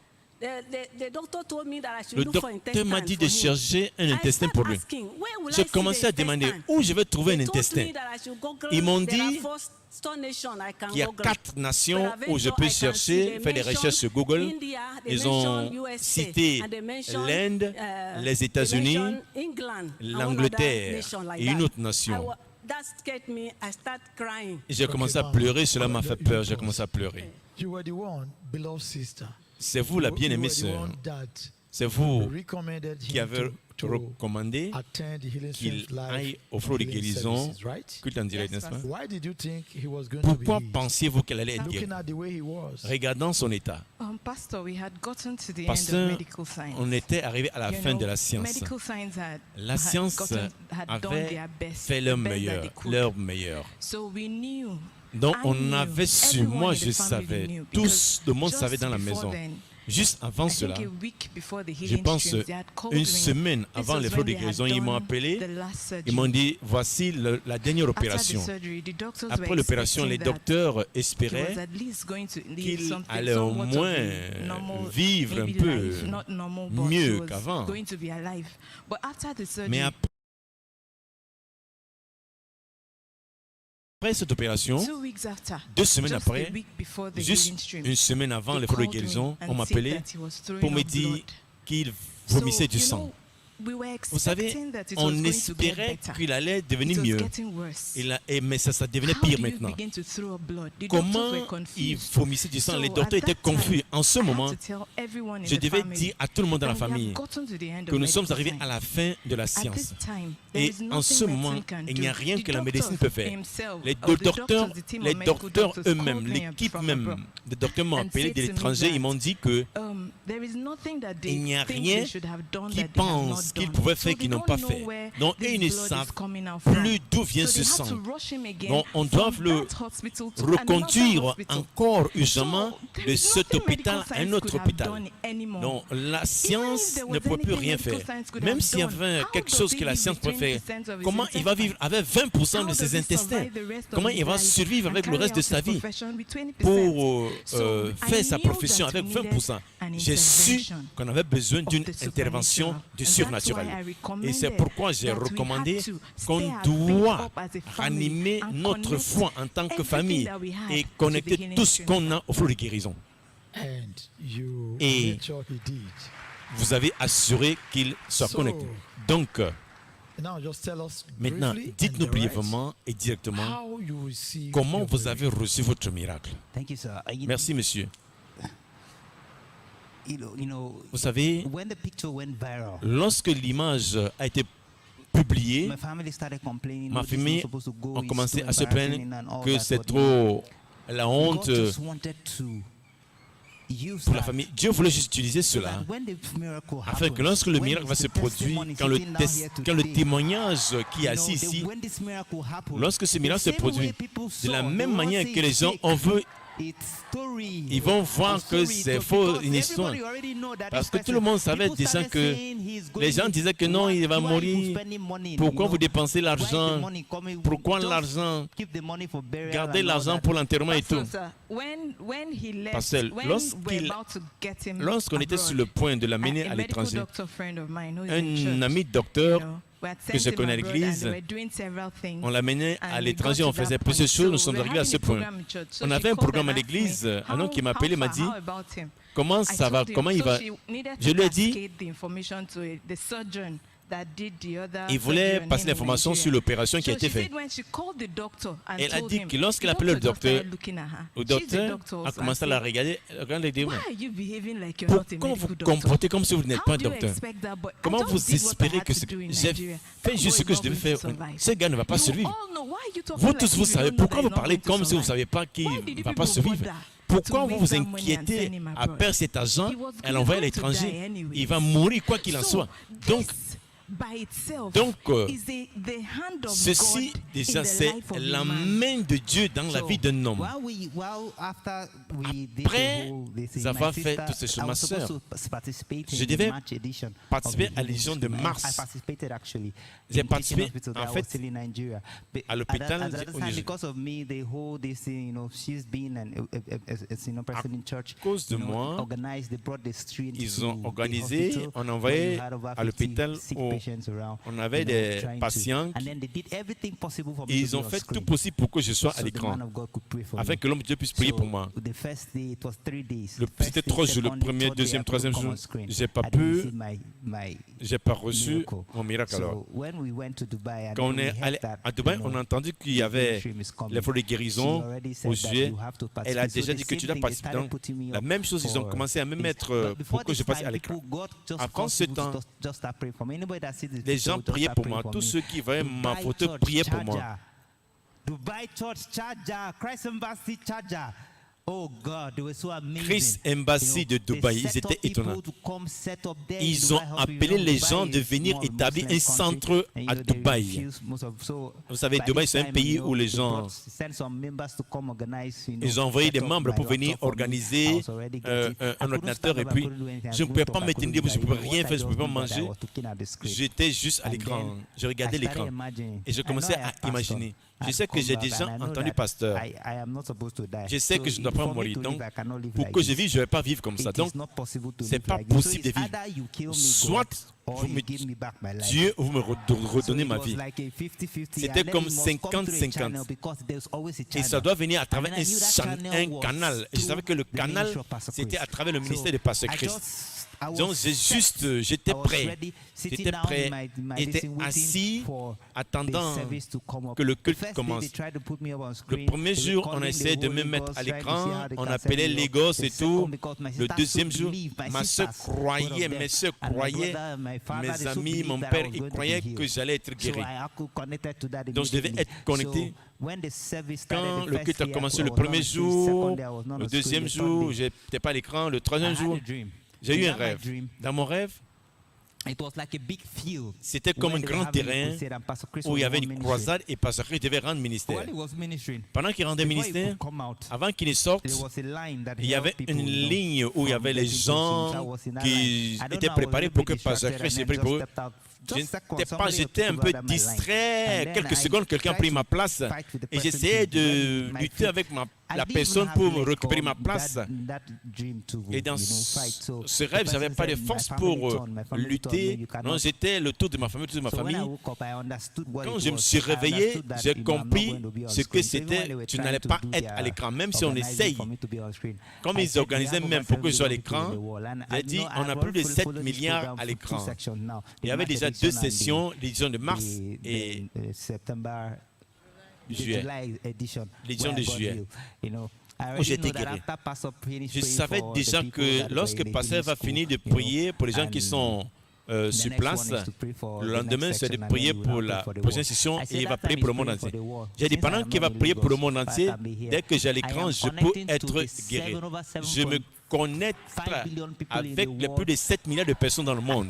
Speaker 5: the doctor told me that I should
Speaker 1: Le
Speaker 5: look for
Speaker 1: docteur m'a dit de
Speaker 5: intestine for him.
Speaker 1: chercher un
Speaker 5: I
Speaker 1: intestin
Speaker 5: started
Speaker 1: pour lui.
Speaker 5: asking, where will I
Speaker 1: J'ai
Speaker 5: see
Speaker 1: commencé
Speaker 5: the
Speaker 1: à demander
Speaker 5: intestine?
Speaker 1: où je vais trouver un
Speaker 5: They told
Speaker 1: intestin.
Speaker 5: me that I should Google.
Speaker 1: Ils m'ont
Speaker 5: There are
Speaker 1: dit
Speaker 5: 4 nations I can
Speaker 1: qu'il y a
Speaker 5: Google.
Speaker 1: 4 nations
Speaker 5: But
Speaker 1: où je
Speaker 5: eventually
Speaker 1: peux
Speaker 5: I can see
Speaker 1: chercher,
Speaker 5: they
Speaker 1: faire des
Speaker 5: mention
Speaker 1: recherches sur Google.
Speaker 5: India, they
Speaker 1: Ils ont
Speaker 5: mention USA,
Speaker 1: cité
Speaker 5: and they mention,
Speaker 1: l'Inde, les
Speaker 5: they
Speaker 1: États-Unis,
Speaker 5: mention England, and one
Speaker 1: l'Angleterre
Speaker 5: other nation like
Speaker 1: et une
Speaker 5: that.
Speaker 1: autre nation.
Speaker 5: That scared me. I start crying.
Speaker 1: J'ai commencé à pleurer, cela m'a fait peur, j'ai commencé à pleurer.
Speaker 3: You were the one, beloved sister.
Speaker 1: C'est vous la
Speaker 3: You
Speaker 1: bien-aimée
Speaker 3: were the
Speaker 1: sœur,
Speaker 3: one that
Speaker 1: c'est vous
Speaker 3: recommended
Speaker 1: qui
Speaker 3: him
Speaker 1: avez
Speaker 3: to
Speaker 1: recommandé
Speaker 3: attend the Healing
Speaker 1: qu'il
Speaker 3: Streams live
Speaker 1: aille au flot de
Speaker 3: healing
Speaker 1: guérison,
Speaker 3: services, right?
Speaker 1: culte en direct, n'est-ce pas?
Speaker 3: Why did you think he was going to
Speaker 1: Pourquoi
Speaker 3: be healed?
Speaker 1: pensiez-vous qu'elle allait être guérie?
Speaker 3: Looking at the way he was.
Speaker 1: Regardant son état.
Speaker 6: Pastor, we had gotten to the end of
Speaker 1: Pasteur,
Speaker 6: medical science.
Speaker 1: on était arrivé à la
Speaker 6: You
Speaker 1: fin
Speaker 6: know,
Speaker 1: de la science.
Speaker 6: medical science
Speaker 1: La science
Speaker 6: had done
Speaker 1: avait
Speaker 6: their best,
Speaker 1: fait leur
Speaker 6: the best that
Speaker 1: meilleur,
Speaker 6: they could.
Speaker 1: leur meilleur.
Speaker 6: So we knew.
Speaker 1: Donc
Speaker 6: I
Speaker 1: on
Speaker 6: knew,
Speaker 1: avait su,
Speaker 6: everyone
Speaker 1: moi
Speaker 6: in the
Speaker 1: je
Speaker 6: family
Speaker 1: savais,
Speaker 6: knew,
Speaker 1: tout
Speaker 6: because
Speaker 1: le monde
Speaker 6: just
Speaker 1: savait dans la
Speaker 6: before
Speaker 1: maison.
Speaker 6: then,
Speaker 1: Juste avant
Speaker 6: I
Speaker 1: cela,
Speaker 6: think a week before the
Speaker 1: je
Speaker 6: healing
Speaker 1: pense
Speaker 6: streams, they had called
Speaker 1: une
Speaker 6: me.
Speaker 1: semaine
Speaker 6: This
Speaker 1: avant
Speaker 6: was
Speaker 1: les
Speaker 6: when
Speaker 1: flots de
Speaker 6: they had
Speaker 1: guérison, ils m'ont
Speaker 6: done
Speaker 1: appelé,
Speaker 6: the last surgery.
Speaker 1: ils m'ont dit voici la dernière
Speaker 6: After the
Speaker 1: opération.
Speaker 6: surgery, the doctors
Speaker 1: Après
Speaker 6: were
Speaker 1: l'opération, les
Speaker 6: expecting that
Speaker 1: docteurs
Speaker 6: he was
Speaker 1: espéraient
Speaker 6: at least going to live
Speaker 1: qu'il
Speaker 6: something
Speaker 1: allait au
Speaker 6: somewhat of
Speaker 1: moins
Speaker 6: a normal,
Speaker 1: vivre un
Speaker 6: maybe
Speaker 1: peu
Speaker 6: life, not normal, but
Speaker 1: mieux
Speaker 6: he was
Speaker 1: qu'avant.
Speaker 6: going to be alive. But after the surgery,
Speaker 1: Mais après cette opération,
Speaker 6: 2 weeks after,
Speaker 1: 2 semaines
Speaker 6: just
Speaker 1: après,
Speaker 6: a week before the
Speaker 1: juste
Speaker 6: healing stream,
Speaker 1: une semaine avant
Speaker 6: they
Speaker 1: les flots de
Speaker 6: called me
Speaker 1: guérison,
Speaker 6: and
Speaker 1: on
Speaker 6: said
Speaker 1: m'appelait
Speaker 6: that he was throwing
Speaker 1: pour me
Speaker 6: up
Speaker 1: dire
Speaker 6: blood.
Speaker 1: qu'il
Speaker 6: So,
Speaker 1: vomissait du
Speaker 6: you
Speaker 1: sang.
Speaker 6: know, we were
Speaker 1: Vous savez,
Speaker 6: expecting that it was
Speaker 1: on
Speaker 6: going to get
Speaker 1: espérait
Speaker 6: better.
Speaker 1: qu'il allait devenir
Speaker 6: It was
Speaker 1: mieux.
Speaker 6: getting worse.
Speaker 1: Mais ça devenait
Speaker 6: How
Speaker 1: pire
Speaker 6: do you
Speaker 1: maintenant.
Speaker 6: begin to throw up blood? The
Speaker 1: Comment
Speaker 6: doctors were
Speaker 1: il
Speaker 6: confused.
Speaker 1: vomissait du sang?
Speaker 6: So
Speaker 1: Les
Speaker 6: at
Speaker 1: docteurs étaient
Speaker 6: that time,
Speaker 1: confus. En ce
Speaker 6: I had
Speaker 1: moment,
Speaker 6: to tell everyone in
Speaker 1: je
Speaker 6: the
Speaker 1: devais
Speaker 6: family
Speaker 1: dire à tout le monde dans la
Speaker 6: that we have
Speaker 1: famille
Speaker 6: gotten to the end
Speaker 1: que
Speaker 6: of
Speaker 1: nous sommes
Speaker 6: medical
Speaker 1: arrivés
Speaker 6: science.
Speaker 1: à la fin de la
Speaker 6: At
Speaker 1: science.
Speaker 6: this time, there
Speaker 1: Et
Speaker 6: is
Speaker 1: en ce
Speaker 6: nothing
Speaker 1: moment,
Speaker 6: medicine can
Speaker 1: il n'y a
Speaker 6: do.
Speaker 1: rien
Speaker 6: The
Speaker 1: que la
Speaker 6: doctors
Speaker 1: médecine peut faire.
Speaker 6: himself,
Speaker 1: Les
Speaker 6: or the
Speaker 1: docteurs,
Speaker 6: the team
Speaker 1: les
Speaker 6: of medical
Speaker 1: docteurs
Speaker 6: doctors called
Speaker 1: eux-mêmes,
Speaker 6: me
Speaker 1: l'équipe
Speaker 6: from
Speaker 1: même
Speaker 6: abroad
Speaker 1: des docteurs m'ont
Speaker 6: and
Speaker 1: appelé
Speaker 6: said
Speaker 1: de
Speaker 6: to me
Speaker 1: l'étranger.
Speaker 6: that,
Speaker 1: Ils m'ont dit que
Speaker 6: there is nothing that
Speaker 1: il n'y
Speaker 6: they
Speaker 1: a
Speaker 6: think
Speaker 1: rien
Speaker 6: they should have done
Speaker 1: qui
Speaker 6: that they have not
Speaker 1: pense ce qu'ils pouvaient faire qu'ils n'ont pas fait. Donc, ils ne savent plus d'où vient ce sang. Donc, on doit le reconduire encore urgemment de cet hôpital à un autre hôpital. Donc, la science ne peut plus rien faire. Même s'il y avait quelque chose que la science peut faire, comment il va vivre avec 20% de ses intestins? Comment il va survivre avec le reste de sa vie pour faire sa profession avec 20%? J'ai su qu'on avait besoin d'une intervention du surnaturel. Et c'est pourquoi j'ai recommandé qu'on doit ranimer notre foi en tant que famille et connecter tout ce qu'on a au flot de guérison. Et vous avez assuré qu'il soit connecté. Donc, maintenant, dites-nous brièvement et directement comment vous avez reçu votre miracle. Merci, monsieur. Vous savez, lorsque l'image a été publiée, ma famille a commencé à se plaindre que c'est trop la honte pour la famille. Dieu voulait juste utiliser cela afin que lorsque le miracle va se produire, quand le témoignage qui est assis ici, lorsque ce miracle se produit, de la même manière que les gens ont vu, ils vont voir que c'est faux, une histoire. Parce que tout le monde savait déjà que les gens disaient que non, il va mourir. Pourquoi vous dépensez l'argent? Pourquoi l'argent? Gardez l'argent pour l'enterrement et tout. Parce que lorsqu'on était sur le point de l'amener à l'étranger, un ami docteur que je connais à l'église, on l'amenait à l'étranger, on faisait plusieurs choses, nous sommes arrivés à ce point. On avait un programme à l'église, un homme qui m'a appelé m'a dit, comment ça va, comment il va. Je lui ai dit, il voulait passer l'information sur l'opération qui a été faite. Elle a dit que lorsqu'elle a appelé le docteur a commencé à la regarder. Pourquoi vous vous comportez comme si vous n'êtes pas un docteur? Comment vous espérez que j'ai fait juste ce que je devais faire? Ce gars ne va pas survivre. Vous tous, vous savez. Pourquoi vous parlez comme si vous ne savez pas qu'il ne va pas survivre? Pourquoi vous vous inquiétez à perdre cet argent et l'envoyer à l'étranger? Il va mourir quoi qu'il en soit. Donc, ceci, déjà, c'est la main de Dieu dans la vie d'un homme. Après avoir fait toutes ces choses, ma soeur, je devais participer à l'édition de mars. J'ai participé, en fait, à l'hôpital. À cause de moi, ils ont organisé, on a envoyé à l'hôpital où on avait des patients. Ils ont fait tout possible pour que je sois à l'écran, afin que l'homme de Dieu puisse prier pour moi. C'était 3 jours, le premier, deuxième, troisième jour. J'ai pas pu, j'ai pas reçu mon miracle alors. Quand on est allé à Dubaï, on a entendu qu'il y avait les flots de guérison aux yeux. Elle a déjà dit que tu dois participer. Donc, la même chose, ils ont commencé à me mettre pour que je passe à l'écran. Après ce temps, les gens priaient pour moi. Tous ceux qui voyaient ma photo priaient pour moi.
Speaker 4: Dubai Church Charger, Christ Embassy Charger. Oh God, they were so amazing.
Speaker 1: Christ Embassy de Dubaï, ils étaient étonnants. Ils ont appelé les gens de venir établir un centre à Dubaï. Vous savez, Dubaï, c'est un pays où les gens... Ils ont envoyé des membres pour venir organiser un ordinateur et puis je ne pouvais pas me tenir debout, je ne pouvais rien faire, je ne pouvais pas manger. J'étais juste à l'écran, je regardais l'écran et je commençais à imaginer. Je sais que j'ai déjà entendu pasteur. Je sais que je ne dois pas mourir. Donc, pour que je vive, je ne vais pas vivre comme ça. Donc, ce n'est pas possible de vivre. Soit Dieu, vous me redonnez ma vie. C'était comme 50-50. Et ça doit venir à travers un canal. Et je savais que le canal, c'était à travers le ministère de Pasteur Christ. Donc j'étais prêt, j'étais assis, attendant que le culte commence. Le premier jour, on a essayé de me mettre à l'écran, on appelait les gosses et tout. Le deuxième jour, ma soeur croyait, mes soeurs croyaient, mes amis, mon père, ils croyaient que j'allais être guéri. Donc je devais être connecté. Quand le culte a commencé le premier jour, le deuxième jour, je n'étais pas à l'écran, le troisième jour, j'ai eu un rêve. Dans mon rêve,
Speaker 4: It was like a big field.
Speaker 1: C'était comme
Speaker 4: where
Speaker 1: un
Speaker 4: they were
Speaker 1: grand
Speaker 4: having a
Speaker 1: terrain
Speaker 4: crusade and Pastor Chris
Speaker 1: où
Speaker 4: was
Speaker 1: il y
Speaker 4: the
Speaker 1: avait
Speaker 4: one
Speaker 1: une
Speaker 4: ministering.
Speaker 1: croisade et Pasteur Chris devait rendre ministère.
Speaker 4: While he was ministering,
Speaker 1: Pendant qu'il rendait
Speaker 4: before he
Speaker 1: ministère,
Speaker 4: could come out,
Speaker 1: avant qu'il ne sorte,
Speaker 4: there was a line that
Speaker 1: il y
Speaker 4: held
Speaker 1: avait
Speaker 4: people,
Speaker 1: une
Speaker 4: you know,
Speaker 1: ligne où il y
Speaker 4: from
Speaker 1: avait les
Speaker 4: getting to the
Speaker 1: gens
Speaker 4: scene. So I was in that
Speaker 1: qui
Speaker 4: line. I don't
Speaker 1: étaient
Speaker 4: know, I was a
Speaker 1: préparés
Speaker 4: little
Speaker 1: pour que
Speaker 4: bit
Speaker 1: Pasteur
Speaker 4: distracted
Speaker 1: Chris
Speaker 4: and
Speaker 1: ait
Speaker 4: I
Speaker 1: pris
Speaker 4: just
Speaker 1: pour eux.
Speaker 4: stepped out.
Speaker 1: Je
Speaker 4: Just second,
Speaker 1: n'étais pas,
Speaker 4: somebody
Speaker 1: j'étais un
Speaker 4: took
Speaker 1: peu
Speaker 4: out my line.
Speaker 1: distrait.
Speaker 4: And then
Speaker 1: Quelques
Speaker 4: I
Speaker 1: secondes, quelqu'un a
Speaker 4: tried
Speaker 1: pris
Speaker 4: to
Speaker 1: ma place
Speaker 4: fight with the
Speaker 1: et
Speaker 4: person
Speaker 1: j'essayais
Speaker 4: to
Speaker 1: de
Speaker 4: defend my
Speaker 1: lutter
Speaker 4: feet.
Speaker 1: avec
Speaker 4: I
Speaker 1: la
Speaker 4: didn't
Speaker 1: personne
Speaker 4: even
Speaker 1: pour
Speaker 4: have
Speaker 1: récupérer
Speaker 4: leg
Speaker 1: ma
Speaker 4: on
Speaker 1: place.
Speaker 4: that dream to,
Speaker 1: Et dans
Speaker 4: you know, fight. So
Speaker 1: ce
Speaker 4: the
Speaker 1: rêve, je n'avais
Speaker 4: person
Speaker 1: pas de
Speaker 4: said,
Speaker 1: force
Speaker 4: "My family
Speaker 1: pour
Speaker 4: told me, my family told me
Speaker 1: lutter.
Speaker 4: you cannot."
Speaker 1: Non, j'étais le tour de ma famille, toute ma
Speaker 4: So when I
Speaker 1: famille.
Speaker 4: woke up, I understood what
Speaker 1: Quand
Speaker 4: it
Speaker 1: je me
Speaker 4: was.
Speaker 1: suis
Speaker 4: I
Speaker 1: réveillé,
Speaker 4: understood that,
Speaker 1: j'ai
Speaker 4: you know, I'm not
Speaker 1: compris
Speaker 4: going to be on
Speaker 1: ce que
Speaker 4: screen. So even when
Speaker 1: c'était.
Speaker 4: they were
Speaker 1: Tu
Speaker 4: trying
Speaker 1: n'allais
Speaker 4: to
Speaker 1: pas
Speaker 4: do
Speaker 1: être
Speaker 4: their
Speaker 1: à l'écran, même si on
Speaker 4: organizing
Speaker 1: essaye.
Speaker 4: for me to be on screen,
Speaker 1: Comme
Speaker 4: I
Speaker 1: ils
Speaker 4: said, we
Speaker 1: organisaient
Speaker 4: have
Speaker 1: même
Speaker 4: over
Speaker 1: pour que je
Speaker 4: 7
Speaker 1: sois à
Speaker 4: million people in
Speaker 1: l'écran,
Speaker 4: the world. And
Speaker 1: j'ai
Speaker 4: I
Speaker 1: dit
Speaker 4: know
Speaker 1: on
Speaker 4: I
Speaker 1: a plus de
Speaker 4: followed
Speaker 1: 7
Speaker 4: this
Speaker 1: milliards
Speaker 4: program
Speaker 1: à
Speaker 4: for two
Speaker 1: l'écran.
Speaker 4: sections now.
Speaker 1: Il y
Speaker 4: The
Speaker 1: avait
Speaker 4: March
Speaker 1: déjà
Speaker 4: edition
Speaker 1: deux
Speaker 4: and
Speaker 1: sessions, l'édition de mars
Speaker 4: the
Speaker 1: et
Speaker 4: September, the
Speaker 1: juillet.
Speaker 4: July edition,
Speaker 1: L'édition
Speaker 4: where
Speaker 1: de
Speaker 4: I got
Speaker 1: juillet.
Speaker 4: healed, you know. I
Speaker 1: Où
Speaker 4: already
Speaker 1: j'étais
Speaker 4: know that
Speaker 1: guéri.
Speaker 4: after Pastor finished
Speaker 1: Je
Speaker 4: praying
Speaker 1: savais
Speaker 4: for the
Speaker 1: déjà
Speaker 4: people
Speaker 1: que
Speaker 4: that were
Speaker 1: lorsque
Speaker 4: in the
Speaker 1: Pasteur
Speaker 4: healing
Speaker 1: va
Speaker 4: school,
Speaker 1: finir de
Speaker 4: you know,
Speaker 1: prier pour les gens qui
Speaker 4: and
Speaker 1: sont
Speaker 4: the
Speaker 1: sur
Speaker 4: next
Speaker 1: place,
Speaker 4: one is to pray for
Speaker 1: le
Speaker 4: the
Speaker 1: lendemain
Speaker 4: next
Speaker 1: c'est de
Speaker 4: section, and
Speaker 1: prier
Speaker 4: then we
Speaker 1: pour
Speaker 4: will
Speaker 1: la
Speaker 4: pray for the
Speaker 1: prochaine
Speaker 4: world.
Speaker 1: session
Speaker 4: I
Speaker 1: et
Speaker 4: said
Speaker 1: il va
Speaker 4: that time
Speaker 1: prier
Speaker 4: is
Speaker 1: pour le monde
Speaker 4: praying for
Speaker 1: entier.
Speaker 4: the world.
Speaker 1: J'ai dit
Speaker 4: Since I
Speaker 1: pendant
Speaker 4: am
Speaker 1: qu'il va
Speaker 4: not in
Speaker 1: prier pour le
Speaker 4: Lagos,
Speaker 1: monde
Speaker 4: but
Speaker 1: entier,
Speaker 4: I am here.
Speaker 1: dès que j'ai
Speaker 4: I
Speaker 1: l'écran,
Speaker 4: am
Speaker 1: je peux
Speaker 4: connecting to
Speaker 1: être
Speaker 4: the
Speaker 1: guéri.
Speaker 4: 7 over 7
Speaker 1: Je me connecte
Speaker 4: 5 billion people in
Speaker 1: avec
Speaker 4: the
Speaker 1: les
Speaker 4: world.
Speaker 1: plus de 7 milliards de personnes dans le monde.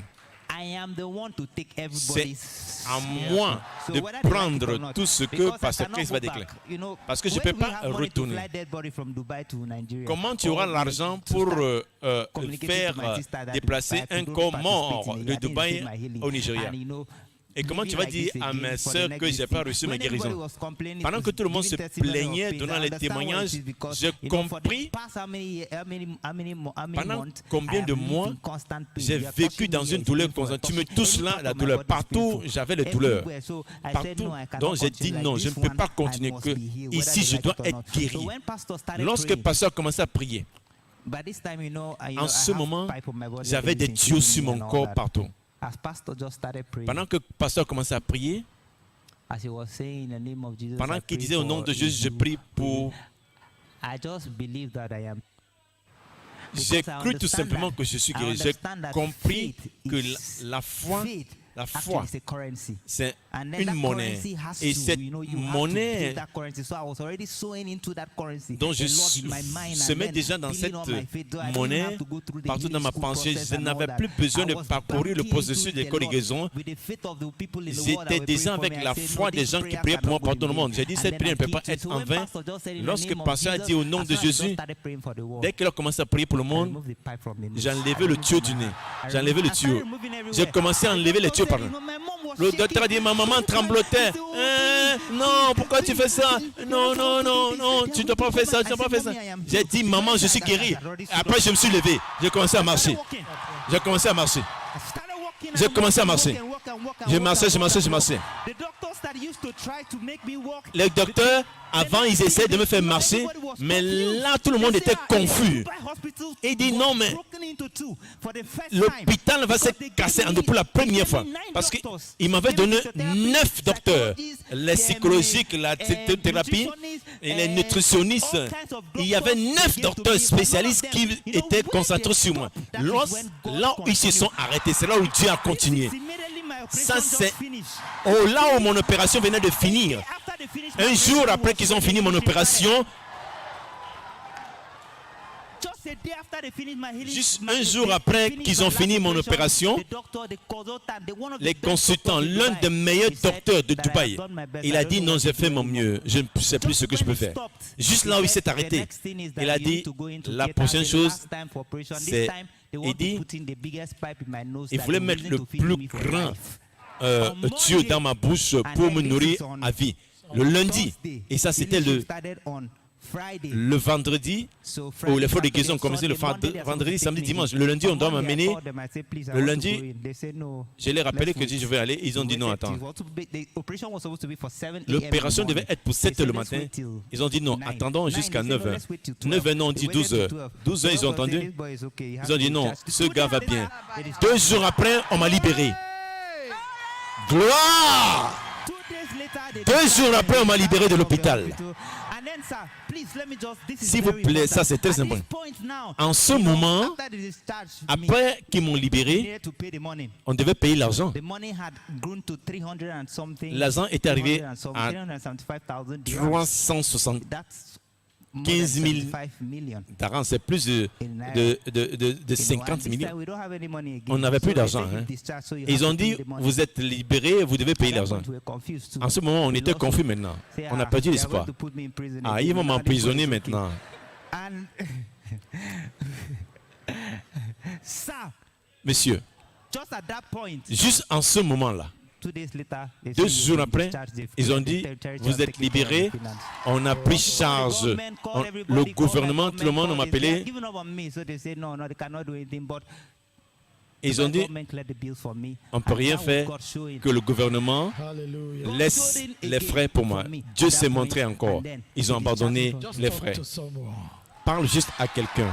Speaker 4: I am the one to take
Speaker 1: C'est
Speaker 4: everybody's
Speaker 1: à
Speaker 4: miracle.
Speaker 1: moi
Speaker 4: So
Speaker 1: de
Speaker 4: whether they like it
Speaker 1: prendre
Speaker 4: or not,
Speaker 1: tout ce que
Speaker 4: because I
Speaker 1: Pasteur
Speaker 4: cannot
Speaker 1: Chris
Speaker 4: go
Speaker 1: va
Speaker 4: back,
Speaker 1: déclarer.
Speaker 4: you know,
Speaker 1: Parce que je ne
Speaker 4: when
Speaker 1: peux
Speaker 4: we
Speaker 1: pas
Speaker 4: have money to
Speaker 1: retourner.
Speaker 4: fly dead body from Dubai to Nigeria,
Speaker 1: Comment tu
Speaker 4: or
Speaker 1: auras
Speaker 4: we
Speaker 1: l'argent
Speaker 4: to
Speaker 1: pour
Speaker 4: start communicating
Speaker 1: faire
Speaker 4: to my sister that
Speaker 1: déplacer
Speaker 4: I have to
Speaker 1: un
Speaker 4: go
Speaker 1: corps
Speaker 4: participate
Speaker 1: mort
Speaker 4: in it.
Speaker 1: de
Speaker 4: I didn't
Speaker 1: Dubaï
Speaker 4: receive my healing.
Speaker 1: au Nigeria?
Speaker 4: And, you know,
Speaker 1: Et comment tu
Speaker 4: living
Speaker 1: vas
Speaker 4: like
Speaker 1: dire
Speaker 4: this
Speaker 1: à
Speaker 4: again
Speaker 1: mes
Speaker 4: for the
Speaker 1: sœurs
Speaker 4: next
Speaker 1: que je n'ai pas
Speaker 4: 15
Speaker 1: reçu ma
Speaker 4: When everybody
Speaker 1: guérison?
Speaker 4: was complaining,
Speaker 1: Pendant que tout le monde
Speaker 4: giving
Speaker 1: se
Speaker 4: testimony of
Speaker 1: plaignait,
Speaker 4: pain,
Speaker 1: donnant
Speaker 4: I
Speaker 1: les
Speaker 4: understand why
Speaker 1: témoignages,
Speaker 4: it is because,
Speaker 1: j'ai
Speaker 4: you know, for the
Speaker 1: compris
Speaker 4: past how many
Speaker 1: pendant
Speaker 4: months,
Speaker 1: combien
Speaker 4: I
Speaker 1: de
Speaker 4: have lived
Speaker 1: mois
Speaker 4: in constant pain.
Speaker 1: j'ai
Speaker 4: You are
Speaker 1: vécu
Speaker 4: touching
Speaker 1: dans
Speaker 4: me
Speaker 1: une
Speaker 4: here,
Speaker 1: douleur
Speaker 4: it's painful.
Speaker 1: constante. Tu me
Speaker 4: Touching
Speaker 1: touches
Speaker 4: any
Speaker 1: là,
Speaker 4: part
Speaker 1: la
Speaker 4: of my
Speaker 1: douleur.
Speaker 4: body is
Speaker 1: Partout,
Speaker 4: painful.
Speaker 1: j'avais les douleurs.
Speaker 4: Everywhere. So I said,
Speaker 1: Partout.
Speaker 4: no, I cannot
Speaker 1: Donc j'ai
Speaker 4: continue
Speaker 1: dit
Speaker 4: like
Speaker 1: non, je
Speaker 4: this
Speaker 1: ne peux
Speaker 4: one.
Speaker 1: pas
Speaker 4: I
Speaker 1: continuer
Speaker 4: must
Speaker 1: que
Speaker 4: be healed,
Speaker 1: ici
Speaker 4: whether
Speaker 1: je
Speaker 4: they
Speaker 1: dois
Speaker 4: like it or
Speaker 1: être
Speaker 4: not.
Speaker 1: guéri.
Speaker 4: So when Pastor started
Speaker 1: Lorsque
Speaker 4: praying,
Speaker 1: Pasteur a commencé à prier,
Speaker 4: by this time, you know, I
Speaker 1: en ce
Speaker 4: have
Speaker 1: moment,
Speaker 4: pipe on my body,
Speaker 1: j'avais des
Speaker 4: everything
Speaker 1: tuyaux
Speaker 4: feeding
Speaker 1: sur
Speaker 4: me
Speaker 1: mon
Speaker 4: and all
Speaker 1: corps
Speaker 4: that.
Speaker 1: partout.
Speaker 4: As Pastor just started praying,
Speaker 1: Pendant que Pasteur a commencé à prier,
Speaker 4: as he was saying in the name of Jesus,
Speaker 1: pendant
Speaker 4: I
Speaker 1: qu'il
Speaker 4: pray
Speaker 1: disait au nom
Speaker 4: for
Speaker 1: de Jésus, je
Speaker 4: you.
Speaker 1: prie pour...
Speaker 4: I just believe that I am.
Speaker 1: J'ai
Speaker 4: Because I
Speaker 1: cru tout
Speaker 4: understand
Speaker 1: simplement
Speaker 4: that-
Speaker 1: que je suis
Speaker 4: I
Speaker 1: guéri. J'ai
Speaker 4: understand that
Speaker 1: compris
Speaker 4: faith
Speaker 1: que
Speaker 4: is-
Speaker 1: la foi,
Speaker 4: faith
Speaker 1: la
Speaker 4: actually
Speaker 1: foi,
Speaker 4: is a currency.
Speaker 1: c'est
Speaker 4: And then
Speaker 1: une
Speaker 4: that
Speaker 1: monnaie.
Speaker 4: currency has
Speaker 1: Et
Speaker 4: to,
Speaker 1: cette
Speaker 4: you know, you have to
Speaker 1: monnaie
Speaker 4: build that currency. So I was already sowing into that currency.
Speaker 1: dont je
Speaker 4: The Lord in my mind,
Speaker 1: semais
Speaker 4: and then
Speaker 1: déjà dans
Speaker 4: building
Speaker 1: cette
Speaker 4: on my faith. So I didn't
Speaker 1: monnaie
Speaker 4: have to go through the
Speaker 1: partout dans ma
Speaker 4: healing school
Speaker 1: pensée.
Speaker 4: process
Speaker 1: Je
Speaker 4: and
Speaker 1: n'avais
Speaker 4: all that.
Speaker 1: plus besoin
Speaker 4: I
Speaker 1: de
Speaker 4: was
Speaker 1: parcourir le
Speaker 4: banking
Speaker 1: processus
Speaker 4: into
Speaker 1: de
Speaker 4: the
Speaker 1: l'école de
Speaker 4: Lord
Speaker 1: guérison.
Speaker 4: with the faith of the people in the world that
Speaker 1: J'étais
Speaker 4: were
Speaker 1: déjà
Speaker 4: praying for
Speaker 1: avec
Speaker 4: me. I
Speaker 1: la
Speaker 4: said,
Speaker 1: foi
Speaker 4: no,
Speaker 1: des
Speaker 4: these
Speaker 1: gens qui
Speaker 4: prayers
Speaker 1: priaient pour moi
Speaker 4: cannot go
Speaker 1: partout dans le
Speaker 4: in vain.
Speaker 1: monde. J'ai dit,
Speaker 4: And
Speaker 1: cette
Speaker 4: then
Speaker 1: prière
Speaker 4: I
Speaker 1: ne peut
Speaker 4: came
Speaker 1: pas
Speaker 4: to it.
Speaker 1: être
Speaker 4: So
Speaker 1: en
Speaker 4: when
Speaker 1: vain.
Speaker 4: Pastor just said in the
Speaker 1: Lorsque
Speaker 4: name of
Speaker 1: Pasteur a
Speaker 4: Jesus,
Speaker 1: dit au nom
Speaker 4: as
Speaker 1: de
Speaker 4: soon as I just
Speaker 1: Jésus,
Speaker 4: started praying for the world,
Speaker 1: dès qu'il a commencé à prier pour le
Speaker 4: I
Speaker 1: monde,
Speaker 4: removed the pipe from the nose.
Speaker 1: j'ai
Speaker 4: I
Speaker 1: enlevé le
Speaker 4: removed
Speaker 1: tuyau
Speaker 4: my
Speaker 1: du nez.
Speaker 4: hand.
Speaker 1: J'ai enlevé le
Speaker 4: I started
Speaker 1: tuyau.
Speaker 4: removing everywhere.
Speaker 1: J'ai commencé à enlever les tuyaux par là.
Speaker 4: You know, my mom was
Speaker 1: Le
Speaker 4: shaking.
Speaker 1: docteur a dit, ma maman tremblotait. Non, pourquoi tu fais ça? Non, non, non, non, tu ne dois pas faire ça, tu ne dois pas faire ça. J'ai dit, maman, je suis guéri. Après, je me suis levé. J'ai commencé à marcher. J'ai commencé à marcher. J'ai commencé à marcher. Je marchais, je marchais, je marchais. Les docteurs, avant, ils essaient de me faire marcher, mais là, tout le monde était confus. Il dit non, mais l'hôpital va se casser en deux pour la première fois. Parce qu'il m'avait donné 9 docteurs. Les psychologiques, la thérapie et les nutritionnistes. Il y avait 9 docteurs spécialistes qui étaient concentrés sur moi. Là où ils se sont arrêtés, c'est là où Dieu a continué. Ça, c'est là où mon opération venait de finir. Un jour après qu'ils ont fini mon opération, juste un jour après qu'ils ont fini mon opération, les consultants, l'un des meilleurs docteurs de Dubaï, il a dit non, j'ai fait mon mieux, je ne sais plus ce que je peux faire. Juste là où il s'est arrêté, il a dit la prochaine chose, c'est, il dit, il voulait mettre le plus grand tuyau dans ma bouche pour me nourrir à vie. Le lundi, et ça c'était le vendredi, où les feux de guérison ont commencé le vendredi, samedi, dimanche. Le lundi, on doit m'amener. Le lundi, je les rappelé que je vais aller. Ils ont dit non, attends. L'opération devait être pour 7 h le matin. Ils ont dit non, attendons jusqu'à 9 h. 9 h, non, on dit 12 h. 12 h, ils ont entendu. Ils ont dit non, ce gars va bien. 2 jours après, on m'a libéré. Gloire! 2 jours après, on m'a libéré de l'hôpital. S'il vous plaît, ça c'est très important. En ce moment, après qu'ils m'ont libéré, on devait payer l'argent. L'argent était arrivé à 360 15 000
Speaker 4: 75 million.
Speaker 1: d'argent, c'est plus de
Speaker 4: In
Speaker 1: 50
Speaker 4: one
Speaker 1: millions.
Speaker 4: time, we don't have any money again.
Speaker 1: On n'avait plus
Speaker 4: So they
Speaker 1: d'argent,
Speaker 4: say
Speaker 1: hein.
Speaker 4: you discharge, so you
Speaker 1: Et ils
Speaker 4: have
Speaker 1: ont
Speaker 4: to pay
Speaker 1: dit,
Speaker 4: the money.
Speaker 1: vous êtes libérés, vous devez payer
Speaker 4: At that
Speaker 1: l'argent.
Speaker 4: point, we were confused too.
Speaker 1: En ce moment, on
Speaker 4: We
Speaker 1: était
Speaker 4: lost
Speaker 1: confus
Speaker 4: hope.
Speaker 1: maintenant.
Speaker 4: Say,
Speaker 1: On a perdu
Speaker 4: they are
Speaker 1: l'espoir.
Speaker 4: going to put me in prison
Speaker 1: Ah,
Speaker 4: again.
Speaker 1: ils vont
Speaker 4: Now everybody's
Speaker 1: m'emprisonner
Speaker 4: okay.
Speaker 1: maintenant.
Speaker 4: And sir,
Speaker 1: Monsieur,
Speaker 4: just at that point,
Speaker 1: juste en ce moment-là,
Speaker 4: 2 days later, they
Speaker 1: 2
Speaker 4: say
Speaker 1: jours
Speaker 4: you've been
Speaker 1: après,
Speaker 4: discharged. They've
Speaker 1: ils ont
Speaker 4: taken
Speaker 1: dit,
Speaker 4: the territory,
Speaker 1: vous
Speaker 4: have
Speaker 1: êtes
Speaker 4: taken care of
Speaker 1: libérés,
Speaker 4: the finance.
Speaker 1: on a pris charge.
Speaker 4: Government called everybody,
Speaker 1: Le
Speaker 4: called my
Speaker 1: gouvernement, tout le monde
Speaker 4: government
Speaker 1: m'a
Speaker 4: called, they are
Speaker 1: appelé.
Speaker 4: giving up on me. So they say, no, they cannot do anything. But
Speaker 1: Ils ont
Speaker 4: the
Speaker 1: dit,
Speaker 4: government cleared the bills for me.
Speaker 1: on ne peut
Speaker 4: And
Speaker 1: rien
Speaker 4: now
Speaker 1: faire
Speaker 4: God showing.
Speaker 1: que le gouvernement
Speaker 3: Hallelujah.
Speaker 1: laisse les frais pour moi. Dieu s'est montré encore. Ils ont abandonné
Speaker 3: Just
Speaker 1: les
Speaker 3: talk
Speaker 1: frais.
Speaker 3: to someone.
Speaker 1: Parle juste à quelqu'un.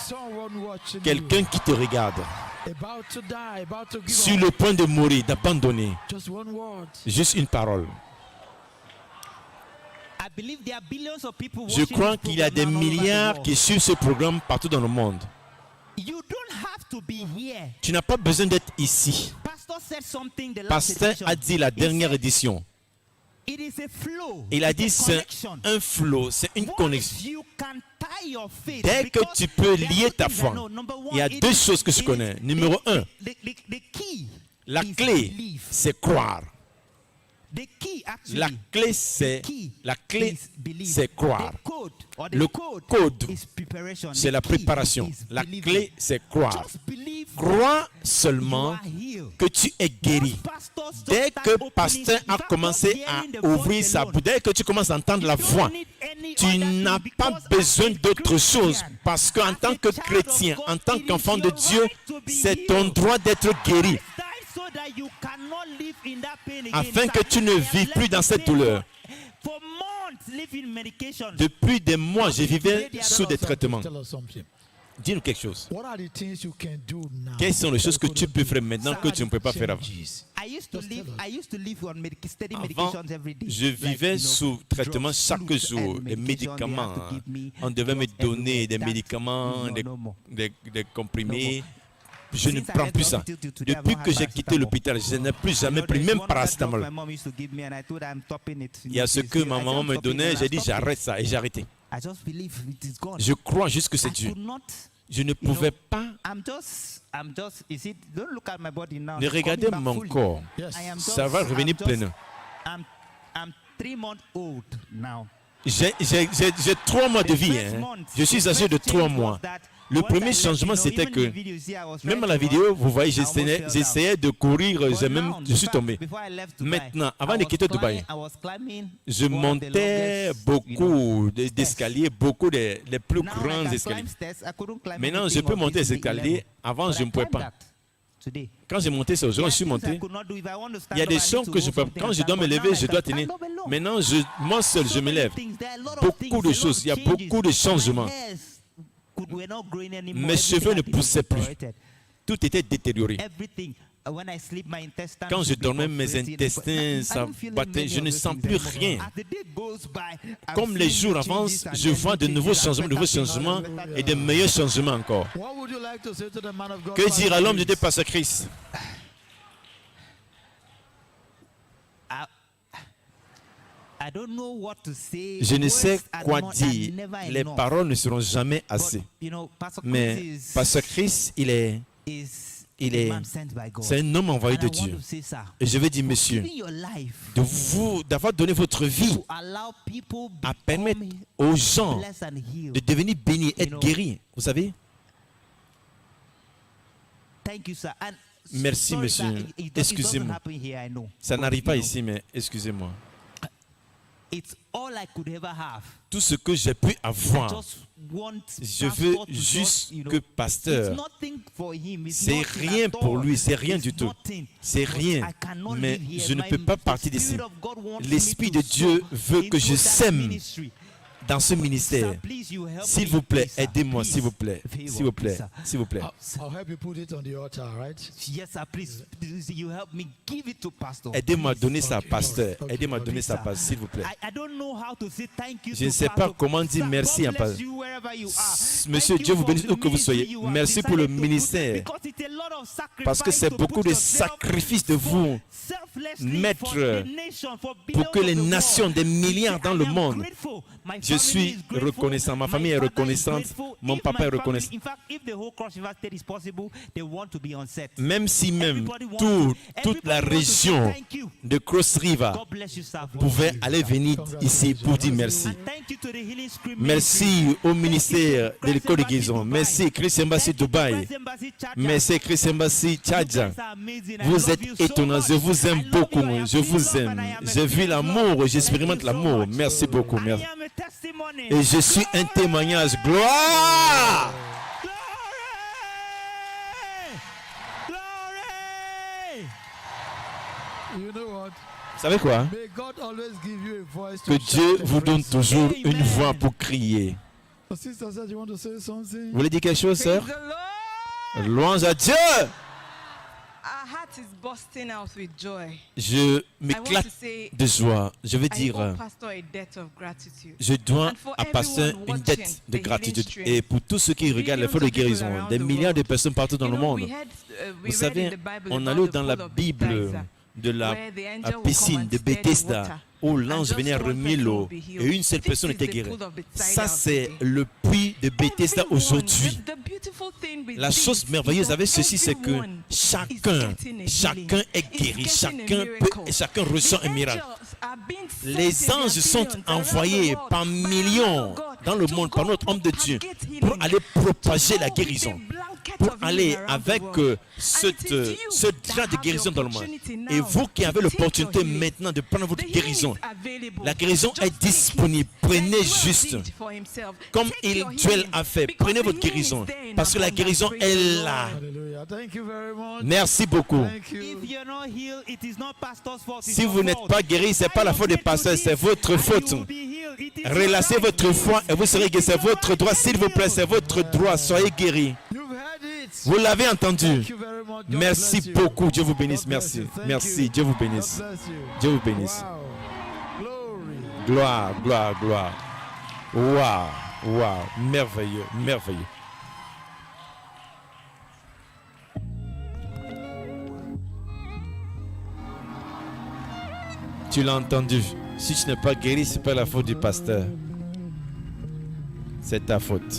Speaker 3: Someone watching
Speaker 1: Quelqu'un qui te regarde.
Speaker 3: you. About to die, about to give
Speaker 1: Sur
Speaker 3: up.
Speaker 1: le point de mourir, d'abandonner.
Speaker 3: Just one word.
Speaker 1: Juste une parole.
Speaker 4: I believe there are billions of people
Speaker 1: Je
Speaker 4: watching
Speaker 1: crois
Speaker 4: this
Speaker 1: qu'il y a des
Speaker 4: program now all over the
Speaker 1: milliards
Speaker 4: world.
Speaker 1: qui suivent ce programme partout dans le monde.
Speaker 4: You don't have to be here.
Speaker 1: Tu n'as pas besoin d'être ici.
Speaker 4: Pastor said something the last
Speaker 1: Pasteur
Speaker 4: edition.
Speaker 1: a dit la
Speaker 4: He
Speaker 1: dernière
Speaker 4: said,
Speaker 1: édition.
Speaker 4: it is a flow.
Speaker 1: Il a
Speaker 4: It's
Speaker 1: dit
Speaker 4: a
Speaker 1: c'est
Speaker 4: connection.
Speaker 1: un flow, c'est une
Speaker 4: Once
Speaker 1: connexion.
Speaker 4: you can tie your faith,
Speaker 1: Dès que
Speaker 4: because
Speaker 1: tu peux
Speaker 4: there are
Speaker 1: lier
Speaker 4: two
Speaker 1: ta
Speaker 4: things I
Speaker 1: foi,
Speaker 4: know. Number one,
Speaker 1: il y a
Speaker 4: it
Speaker 1: deux
Speaker 4: is-
Speaker 1: choses que je
Speaker 4: it
Speaker 1: connais.
Speaker 4: is-
Speaker 1: Numéro
Speaker 4: the-
Speaker 1: un,
Speaker 4: the key
Speaker 1: la
Speaker 4: is
Speaker 1: clé,
Speaker 4: belief.
Speaker 1: c'est croire.
Speaker 4: The key actually,
Speaker 1: La clé, c'est
Speaker 4: key
Speaker 1: la clé,
Speaker 4: is belief.
Speaker 1: c'est croire.
Speaker 4: The code, or the
Speaker 1: Le
Speaker 4: code
Speaker 1: code,
Speaker 4: is preparation.
Speaker 1: c'est
Speaker 4: The
Speaker 1: la
Speaker 4: key
Speaker 1: préparation.
Speaker 4: is
Speaker 1: La
Speaker 4: believing.
Speaker 1: clé, c'est croire.
Speaker 4: Just believe
Speaker 1: Crois
Speaker 4: you
Speaker 1: seulement
Speaker 4: are healed.
Speaker 1: que tu es guéri.
Speaker 4: Once pastors just
Speaker 1: Dès
Speaker 4: start
Speaker 1: que
Speaker 4: opening-
Speaker 1: pasteur
Speaker 4: in
Speaker 1: a
Speaker 4: fact,
Speaker 1: commencé
Speaker 4: just
Speaker 1: à
Speaker 4: hearing the
Speaker 1: ouvrir
Speaker 4: voice
Speaker 1: sa
Speaker 4: alone,
Speaker 1: bouche, dès que tu commences à entendre la
Speaker 4: you don't
Speaker 1: voix,
Speaker 4: need any
Speaker 1: tu
Speaker 4: other
Speaker 1: n'as
Speaker 4: thing,
Speaker 1: pas
Speaker 4: because
Speaker 1: besoin
Speaker 4: as a
Speaker 1: d'autre chose.
Speaker 4: Christian,
Speaker 1: Parce qu'en
Speaker 4: as
Speaker 1: tant
Speaker 4: a
Speaker 1: que
Speaker 4: child of
Speaker 1: chrétien,
Speaker 4: God,
Speaker 1: en tant
Speaker 4: it is
Speaker 1: qu'enfant de
Speaker 4: your
Speaker 1: Dieu,
Speaker 4: right to be
Speaker 1: c'est ton
Speaker 4: healed.
Speaker 1: droit d'être guéri.
Speaker 4: Christ died so that you cannot live in that pain again.
Speaker 1: Afin que tu ne
Speaker 4: I have
Speaker 1: vives plus
Speaker 4: left
Speaker 1: dans
Speaker 4: the
Speaker 1: cette
Speaker 4: pain
Speaker 1: douleur.
Speaker 4: For months living medication.
Speaker 1: Depuis des mois, je vivais
Speaker 3: Tell
Speaker 1: sous
Speaker 3: us
Speaker 1: des
Speaker 3: something,
Speaker 1: traitements.
Speaker 3: tell us something.
Speaker 1: Dis-nous quelque chose.
Speaker 3: What are the things you can do now
Speaker 1: Quelles sont les choses que
Speaker 3: that
Speaker 1: tu
Speaker 3: couldn't
Speaker 1: peux
Speaker 3: do?
Speaker 1: faire maintenant que tu ne peux pas faire avant?
Speaker 3: Changes.
Speaker 4: I used to
Speaker 3: Just
Speaker 4: live.
Speaker 3: tell us.
Speaker 4: I used to live on steady
Speaker 1: Avant,
Speaker 4: medications every day.
Speaker 1: je vivais sous traitement chaque
Speaker 4: drugs,
Speaker 1: jour,
Speaker 4: and
Speaker 1: les
Speaker 4: medication, they
Speaker 1: médicaments.
Speaker 4: have to give me
Speaker 1: On devait me
Speaker 4: drugs
Speaker 1: donner
Speaker 4: everywhere.
Speaker 1: des
Speaker 4: That-
Speaker 1: médicaments,
Speaker 4: no, no more.
Speaker 1: des comprimés.
Speaker 4: No
Speaker 1: Je ne
Speaker 4: Since I
Speaker 1: prends
Speaker 4: left
Speaker 1: plus
Speaker 4: the
Speaker 1: ça.
Speaker 4: hospital till today, I've
Speaker 1: Depuis
Speaker 4: not
Speaker 1: que
Speaker 4: had
Speaker 1: j'ai quitté
Speaker 4: paracetamol.
Speaker 1: l'hôpital, je n'ai plus
Speaker 4: You
Speaker 1: jamais
Speaker 4: know,
Speaker 1: pris
Speaker 4: there's
Speaker 1: même
Speaker 4: one of that drugs
Speaker 1: paracétamol.
Speaker 4: my mom used to give me, and I told her I'm stopping it.
Speaker 1: Il y a ce que ma maman me donnait, j'ai dit j'arrête ça et j'ai arrêté.
Speaker 4: I just believe it is gone.
Speaker 1: Je crois juste que c'est
Speaker 4: I
Speaker 1: Dieu.
Speaker 4: could not.
Speaker 1: Je ne
Speaker 4: you know,
Speaker 1: pouvais pas.
Speaker 4: I'm just. You see, don't look at my body now.
Speaker 1: Ne
Speaker 4: It's
Speaker 1: regardez
Speaker 4: coming back
Speaker 1: mon
Speaker 4: fully.
Speaker 1: corps.
Speaker 3: Yes.
Speaker 4: I am
Speaker 1: Ça
Speaker 4: just-
Speaker 1: va revenir
Speaker 4: I'm just-
Speaker 1: pleinement.
Speaker 4: I'm 3 months old now.
Speaker 1: J'ai 3 mois de vie. Hein. Je suis âgé de 3 mois. Le premier changement, c'était que, même à la vidéo, vous voyez, j'essayais de courir, je suis tombé. Maintenant, avant de quitter Dubaï, je montais beaucoup d'escaliers, beaucoup des plus grands escaliers. Maintenant, je peux monter les escaliers. Avant, je ne pouvais pas. Quand j'ai monté, c'est je suis monté. Il y a des choses que je peux. Quand je dois me lever, je dois tenir. Maintenant, moi seul, je me lève. Beaucoup de choses, il y a beaucoup de changements. Mes cheveux ne poussaient plus. Tout était détérioré. Quand je dormais, mes intestins, ça battait. Je ne sens plus rien. Comme les jours avancent, je vois de nouveaux changements et de meilleurs changements encore.
Speaker 3: What would you like to say to the man of God?
Speaker 1: Que dira l'homme de Dieu par ce Christ? Je ne sais quoi dire. Les paroles ne seront jamais assez. Mais Pasteur Christ, c'est un homme envoyé de Dieu. Et je veux dire, monsieur, d'avoir donné votre vie à permettre aux gens de devenir bénis, être guéris. Vous savez? Merci, monsieur. Excusez-moi. Ça n'arrive pas ici, mais excusez-moi. Tout ce que j'ai pu avoir, je veux juste que pasteur, c'est rien pour lui, c'est rien du tout. C'est rien. Mais je ne peux pas partir d'ici. L'Esprit de Dieu veut que je sème dans ce ministère. S'il vous plaît, aidez-moi, s'il vous plaît. S'il vous plaît, s'il vous plaît.
Speaker 3: I'll help you put it on the altar, right?
Speaker 4: Yes, sir, please you help me give it to pastor.
Speaker 1: Aidez-moi à donner ça à
Speaker 3: Okay.
Speaker 1: pasteur.
Speaker 3: Okay.
Speaker 1: Aidez-moi à donner ça à pasteur, s'il vous plaît.
Speaker 4: I don't know how to say thank you
Speaker 1: Je ne
Speaker 4: to
Speaker 1: sais pas
Speaker 4: pastor.
Speaker 1: comment dire
Speaker 4: Sir,
Speaker 1: merci
Speaker 4: God
Speaker 1: à
Speaker 4: bless
Speaker 1: pasteur.
Speaker 4: you wherever you are.
Speaker 1: Monsieur,
Speaker 4: Thank
Speaker 1: Dieu
Speaker 4: you
Speaker 1: vous
Speaker 4: for
Speaker 1: bénisse
Speaker 4: the
Speaker 1: où que vous soyez.
Speaker 4: ministry you have
Speaker 1: Merci pour le
Speaker 4: decided to put,
Speaker 1: ministère.
Speaker 4: because it's a lot of sacrifice
Speaker 1: Parce que c'est
Speaker 4: to
Speaker 1: beaucoup
Speaker 4: put
Speaker 1: de
Speaker 4: yourself
Speaker 1: sacrifices de vous
Speaker 4: selflessly
Speaker 1: mettre
Speaker 4: for the nation, for
Speaker 1: pour que
Speaker 4: billions
Speaker 1: les
Speaker 4: of the
Speaker 1: nations,
Speaker 4: world.
Speaker 1: des milliards dans
Speaker 4: I
Speaker 1: le
Speaker 4: am
Speaker 1: monde,
Speaker 4: grateful.
Speaker 1: Je suis reconnaissant. Ma famille est reconnaissante. Mon papa est reconnaissant. Même si toute la région de Cross River pouvait aller venir ici pour dire merci. Merci au ministère de l'école de guérison. Merci Christ Embassy Dubaï. Merci Christ Embassy Tchadja. Vous êtes étonnants. Je vous aime beaucoup. Je vous aime. J'ai vu l'amour. J'expérimente l'amour. Merci beaucoup. Merci. Et je suis un témoignage. Gloire!
Speaker 3: You know what?
Speaker 1: Vous savez quoi?
Speaker 3: May God always give you a voice to
Speaker 1: Que Dieu
Speaker 3: shout
Speaker 1: vous
Speaker 3: and
Speaker 1: donne
Speaker 3: praise.
Speaker 1: toujours une voix pour crier.
Speaker 3: Oh, Sister said you want to say something?
Speaker 1: Vous voulez dire quelque chose, sœur?
Speaker 6: Praise the Lord.
Speaker 1: Louange à Dieu!
Speaker 6: Our heart is bursting out with joy.
Speaker 1: Je m'éclate de joie. Je veux
Speaker 6: I
Speaker 1: dire,
Speaker 6: owe Pastor a debt of gratitude.
Speaker 1: je dois
Speaker 6: And for
Speaker 1: à pasteur
Speaker 6: everyone
Speaker 1: une
Speaker 6: watching
Speaker 1: dette de
Speaker 6: the
Speaker 1: gratitude.
Speaker 6: healing
Speaker 1: Et pour tous ceux qui regardent les feux de guérison, des milliards de personnes partout dans le monde. Vous savez, on a lu dans la Bible de la piscine de Bethesda où l'ange venait remuer l'eau et une seule personne était guérie. Ça, c'est le puits de Bethesda aujourd'hui. La chose merveilleuse avec ceci, c'est que chacun est guéri, chacun ressent un miracle. Les anges sont envoyés par millions dans le monde, par notre homme de Dieu, pour aller propager la guérison, pour aller avec ce drap de guérison dans le monde. Et vous qui avez l'opportunité maintenant de prendre votre guérison, la guérison est disponible. Prenez juste, comme Joël a fait, prenez votre guérison, parce que la guérison est là.
Speaker 3: Hallelujah. Thank you very much.
Speaker 1: Merci beaucoup.
Speaker 3: Thank you.
Speaker 1: Si vous n'êtes pas guéri, ce n'est pas la faute des pasteurs, c'est votre faute. Relâchez votre foi et vous serez guéri. C'est votre droit, s'il vous plaît, c'est votre droit. Soyez guéris.
Speaker 3: You've heard it.
Speaker 1: Vous l'avez entendu.
Speaker 3: Thank you very much. God
Speaker 1: Merci
Speaker 3: bless you.
Speaker 1: beaucoup. Dieu vous bénisse.
Speaker 3: God bless
Speaker 1: Merci.
Speaker 3: you. Thank
Speaker 1: Merci.
Speaker 3: you.
Speaker 1: Dieu vous bénisse.
Speaker 3: God bless you.
Speaker 1: Dieu vous bénisse.
Speaker 3: Wow. Glory.
Speaker 1: Gloire, gloire, gloire. Waouh, waouh. Merveilleux, merveilleux. Tu l'as entendu. Si tu n'es pas guéri, ce n'est pas la faute du pasteur. C'est ta faute.